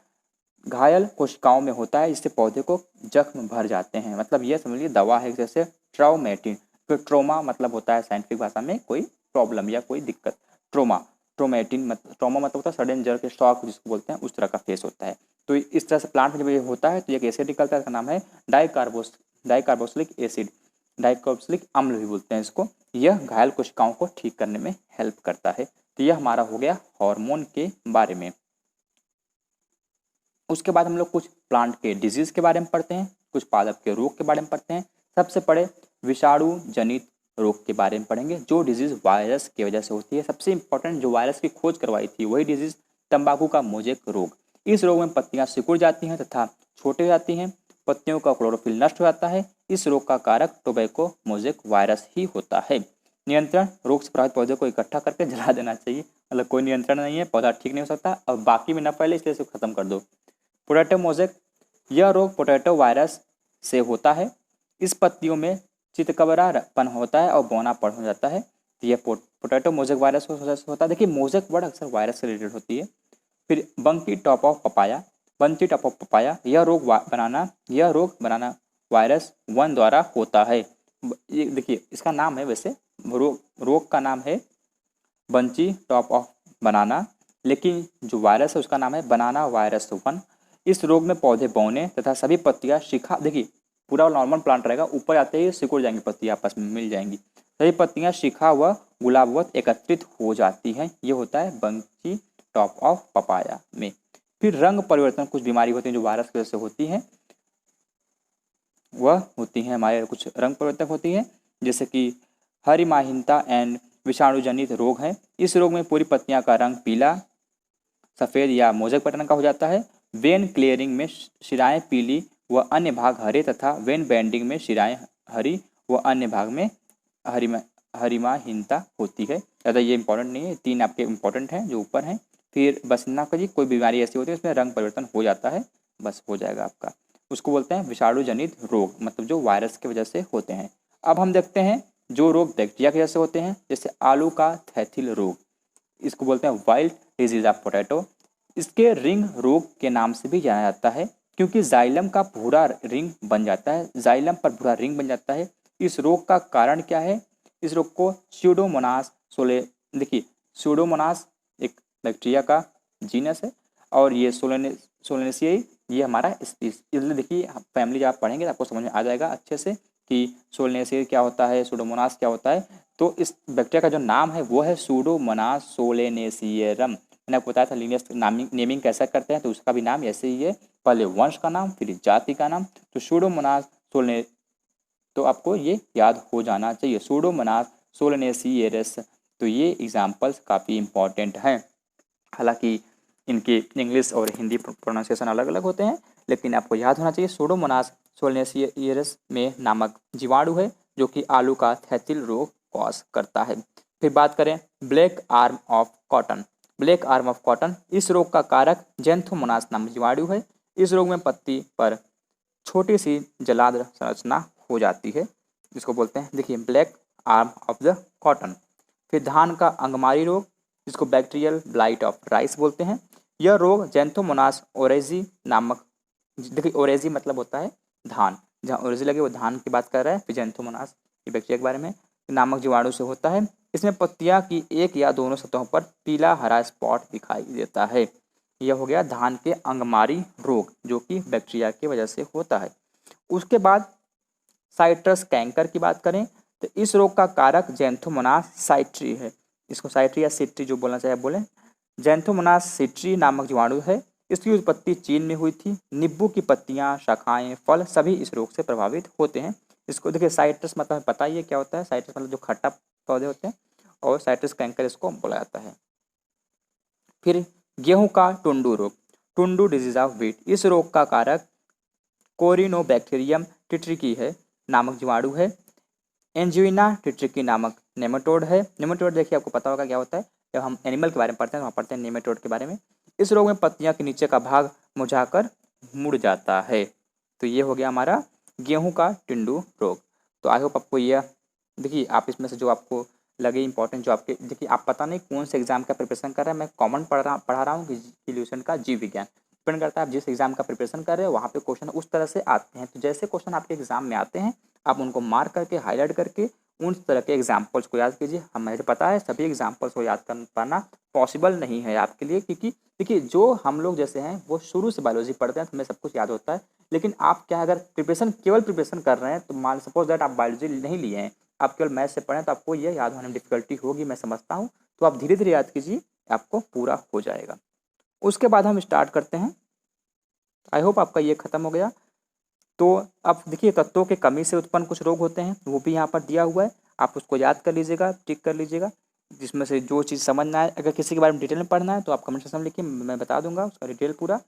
घायल कोशिकाओं में होता है, जिससे पौधे को जख्म भर जाते हैं। मतलब ये समझिए दवा है जैसे ट्राउमेटिन। फिर ट्रोमा मतलब होता है साइंटिफिक भाषा में कोई प्रॉब्लम या कोई दिक्कत। ट्रोमा, ट्रोमेटिन ट्रोमा मतलब होता है सडन जर्क, शॉक जिसको बोलते हैं, उस तरह का फेस होता है। तो इस तरह से प्लांट में जब ये होता है तो एक एसिड निकलता है, इसका नाम है डाइकार्बोक्सिलिक एसिड, डाइकार्बोक्सिलिक अम्ल भी बोलते हैं इसको। यह घायल कोशिकाओं को ठीक करने में हेल्प करता है। तो यह हमारा हो गया हार्मोन के बारे में। उसके बाद हम लोग कुछ प्लांट के डिजीज के बारे में पढ़ते हैं, कुछ पादप के रोग के बारे में पढ़ते हैं। सबसे पहले विषाणु जनित रोग के बारे में पढ़ेंगे, जो डिजीज वायरस की वजह से होती है। सबसे इंपॉर्टेंट जो वायरस की खोज करवाई थी वही डिजीज तंबाकू का मोजेक रोग। इस रोग में पत्तियां सिकुड़ जाती हैं तथा छोटे हो जाती हैं, पत्तियों का क्लोरोफिल नष्ट हो जाता है। इस रोग का कारक टोबैको मोजेक वायरस ही होता है। नियंत्रण, रोग से प्रभावित पौधे को इकट्ठा करके जला देना चाहिए, मतलब कोई नियंत्रण नहीं है, पौधा ठीक नहीं हो सकता और बाकी में न फैले इसलिए इसे खत्म कर दो। पोटैटो मोजेक, यह रोग पोटैटो वायरस से होता है। इस पत्तियों में चितकबरापन होता है और बौनापन हो जाता है। तो यह पोटैटो मोजेक वायरस होता है। देखिए मोजेक वर्ड अक्सर वायरस से रिलेटेड होती है। फिर बंकी टॉप ऑफ पपाया, बंकी टॉप ऑफ पपाया, यह रोग बनाना वायरस 1 द्वारा होता है। ये देखिए इसका नाम है, वैसे रोग का नाम है बंची टॉप ऑफ बनाना, लेकिन जो वायरस है उसका नाम है बनाना वायरस 1। इस रोग में पौधे बौने तथा सभी पत्तियां शिखा, देखिए पूरा नॉर्मल प्लांट रहेगा, ऊपर आते ही सिकुड़ जाएंगी पत्तियां, आपस में मिल जाएंगी, सभी पत्तियां शिखा व गुलाबवत एकत्रित हो जाती हैं। ये होता है बंची टॉप ऑफ पपाया में। फिर रंग परिवर्तन, कुछ बीमारी होती है जो वायरस की वजह से होती है, वह होती है हमारे कुछ रंग परिवर्तन होती है, जैसे कि हरिमाहिनता एंड विषाणु जनित रोग है। इस रोग में पूरी पत्तियां का रंग पीला, सफेद या मोज़ेक पैटर्न का हो जाता है। वेन क्लियरिंग में शिराएं पीली व अन्य भाग हरे तथा वेन बैंडिंग में शिराएं हरी व अन्य भाग में हरिमाहीनता होती है। ज़्यादा ये इंपॉर्टेंट नहीं है, 3 आपके इंपॉर्टेंट हैं जो ऊपर हैं। फिर बस ना करिए, कोई बीमारी ऐसी होती है इसमें रंग परिवर्तन हो जाता है, बस हो जाएगा आपका। उसको बोलते हैं विषाणु जनित रोग, मतलब जो वायरस की वजह से होते हैं। अब हम देखते हैं जो रोग बैक्टीरिया की वजह से होते हैं, जैसे आलू का थैथिल रोग, इसको बोलते हैं वाइल्ड डिजीज ऑफ पोटैटो। इसके रिंग रोग के नाम से भी जाना जाता है, क्योंकि जाइलम का भूरा रिंग बन जाता है, जाइलम पर भूरा रिंग बन जाता है। इस रोग का कारण क्या है? इस रोग को स्यूडोमोनास देखिए स्यूडोमोनास एक बैक्टीरिया का जीनस है, और ये सोलेनेसियाई ये हमारा इसलिए देखिए फैमिली जब आप पढ़ेंगे तो आपको समझ में आ जाएगा अच्छे से कि सोलेनेसियाई क्या होता है, स्यूडोमोनास क्या होता है। तो इस बैक्टीरिया का जो नाम है वो है स्यूडोमोनास सोलेनेसियरम। मैंने आपको बताया था लीनियस नेमिंग कैसा करते हैं, तो उसका भी नाम ऐसे ही है, पहले वंश का नाम फिर जाति का नाम। तो स्यूडोमोनास सोलेने, तो आपको ये याद हो जाना चाहिए, स्यूडोमोनास सोलेनेसियरस। तो ये एग्जाम्पल्स काफ़ी इंपॉर्टेंट हैं। हालांकि इनके इंग्लिश और हिंदी प्रोनाउंसिएशन अलग अलग होते हैं, लेकिन आपको याद होना चाहिए स्यूडोमोनास सोलेनेसियरस में नामक जीवाणु है जो कि आलू का थैथिल रोग कॉज करता है। फिर बात करें black arm of cotton. Black arm of cotton, इस रोग का कारक जेंथोमोनास नामक जीवाणु है। इस रोग में पत्ती पर छोटी सी जलाद संरचना हो जाती है, जिसको बोलते हैं देखिए black arm of the cotton. फिर धान का अंगमारी रोग, जिसको बैक्टीरियल ब्लाइट ऑफ राइस बोलते हैं। यह रोग जेंथोमोनास ओरेजी नामक, देखिए ओरेजी मतलब होता है धान, जहाँ ओरेजी लगे वो धान की बात कर रहा है। फिर जेंथोमोनास ये बैक्टीरिया के बारे में नामक जीवाणु से होता है। इसमें पत्तियां की एक या दोनों सतहों पर पीला हरा स्पॉट दिखाई देता है। यह हो गया धान के अंगमारी रोग जो कि बैक्टीरिया की वजह से होता है। उसके बाद साइट्रस कैंकर की बात करें तो इस रोग का कारक जेंथोमोनास साइट्री है। इसको साइट्री या सिट्री जो बोलना चाहे बोले। जेंथोमोनास सिट्री नामक जीवाणु है। इसकी उत्पत्ति चीन में हुई थी। नींबू की पत्तियां, शाखाएं, फल सभी इस रोग से प्रभावित होते हैं। इसको देखिए साइट्रस मतलब पता ही है क्या होता है, साइट्रस मतलब जो खट्टा पौधे होते हैं, और साइट्रस कैंकर इसको बोला जाता है। फिर गेहूं का टुंडू रोग, टुंडू डिजीज ऑफ व्हीट, इस रोग का कारक कोरिनोबैक्टीरियम टिट्रिकी है नामक जीवाणु है। एंजुइना टिट्रिकी नामक नेमाटोड है। नेमाटोड देखिए आपको पता होगा क्या होता है, जब हम एनिमल के बारे में पढ़ते हैं तो वहाँ पढ़ते हैं नेमाटोड के बारे में। इस रोग में पत्तियां के नीचे का भाग मुरझाकर मुड़ जाता है। तो ये हो गया हमारा गेहूं का टिंडू रोग। तो आई होप आपको यह देखिए, आप इसमें से जो आपको लगे इंपॉर्टेंट, जो आपके देखिए आप पता नहीं कौन से एग्जाम का प्रिपरेशन कर रहे हैं, मैं कॉमन पढ़ा रहा हूँ ल्यूसेंट का जीव विज्ञान। डिपेंड करता है आप जिस एग्जाम का प्रिपरेशन कर रहे हो वहाँ पे क्वेश्चन उस तरह से आते हैं। तो जैसे क्वेश्चन आपके एग्जाम में आते हैं आप उनको मार्क करके हाईलाइट करके उन तरह के एग्जाम्पल्स को याद कीजिए। हमें पता है सभी एग्जाम्पल्स को याद कर पाना पॉसिबल नहीं है आपके लिए, क्योंकि देखिए जो हम लोग जैसे हैं वो शुरू से बायोलॉजी पढ़ते हैं तो हमें सब कुछ याद होता है। लेकिन आप क्या अगर केवल प्रिपरेशन कर रहे हैं तो मान सपोज दैट आप बायोलॉजी नहीं लिए हैं, आप केवल मैथ से पढ़ें तो आपको ये याद होने में डिफिकल्टी होगी, मैं समझता हूँ। तो आप धीरे धीरे याद कीजिए, आपको पूरा हो जाएगा। उसके बाद हम स्टार्ट करते हैं। आई होप आपका ये खत्म हो गया। तो अब देखिए तत्वों के कमी से उत्पन्न कुछ रोग होते हैं, वो भी यहाँ पर दिया हुआ है, आप उसको याद कर लीजिएगा, टिक कर लीजिएगा। जिसमें से जो चीज़ समझना है, अगर किसी के बारे में डिटेल में पढ़ना है तो आप कमेंट सेक्शन में लिखिए, मैं बता दूंगा उसका डिटेल पूरा।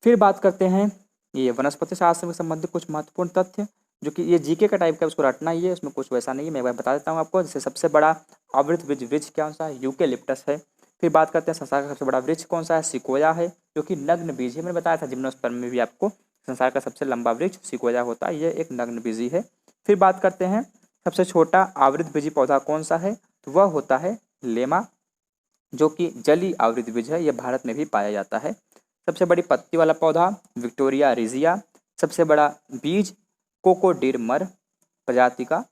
फिर बात करते हैं ये वनस्पति शास्त्र से संबंधित कुछ महत्वपूर्ण तथ्य, जो कि ये जीके का टाइप का, उसको रटना ही है, उसमें कुछ वैसा नहीं है। मैं बता देता हूँ आपको। जैसे सबसे बड़ा आवृत वृक्ष कौन सा है? यूकेलिप्टस है। फिर बात करते हैं संसार का सबसे बड़ा वृक्ष कौन सा है? सिकोया है, जो कि नग्न बीज है। मैंने बताया था जिम्नोस्पर्म में भी आपको संसार का सबसे लंबा वृक्ष सिकोया होता है, ये एक नग्न बीजी है। फिर बात करते हैं सबसे छोटा आवृत बीजी पौधा कौन सा है? तो वह होता है लेमा, जो कि जली आवृत बीज है, यह भारत में भी पाया जाता है। सबसे बड़ी पत्ती वाला पौधा विक्टोरिया रिजिया। सबसे बड़ा बीज कोकोडिरमर प्रजाति का।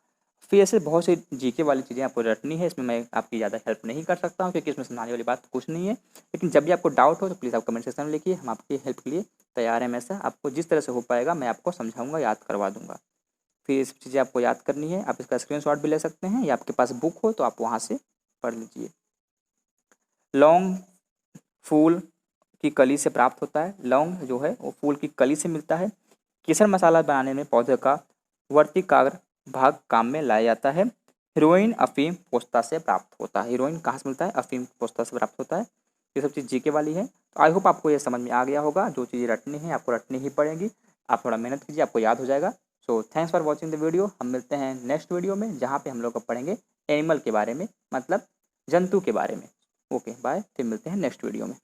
फिर ऐसे बहुत सी जीके वाली चीज़ें आपको रटनी है, इसमें मैं आपकी ज़्यादा हेल्प नहीं कर सकता हूँ क्योंकि इसमें समझाने वाली बात कुछ नहीं है। लेकिन जब भी आपको डाउट हो तो प्लीज़ आप कमेंट सेक्शन में लिखिए, हम आपकी हेल्प के लिए तैयार हैं। हमेशा आपको जिस तरह से हो पाएगा मैं आपको समझाऊंगा, याद करवा दूंगा। फिर इस चीज़ें आपको याद करनी है, आप इसका स्क्रीनशॉट भी ले सकते हैं या आपके पास बुक हो तो आप वहाँ से पढ़ लीजिए। लौंग फूल की कली से प्राप्त होता है। लौंग जो है वो फूल की कली से मिलता है। केसर मसाला बनाने में पौधे का वर्तिकाग्र भाग काम में लाया जाता है। हीरोइन अफीम पोस्ता से प्राप्त होता है। हीरोइन कहाँ से मिलता है? अफीम पोस्ता से प्राप्त होता है। ये सब चीज़ जीके वाली है। तो आई होप आपको ये समझ में आ गया होगा। जो चीज़ें रटनी है आपको रटनी ही पड़ेगी। आप थोड़ा मेहनत कीजिए, आपको याद हो जाएगा। So thanks for watching the video. हम मिलते हैं नेक्स्ट वीडियो में, जहाँ पे हम लोग पढ़ेंगे एनिमल के बारे में, मतलब जंतु के बारे में। ओके बाय, फिर मिलते हैं नेक्स्ट वीडियो में।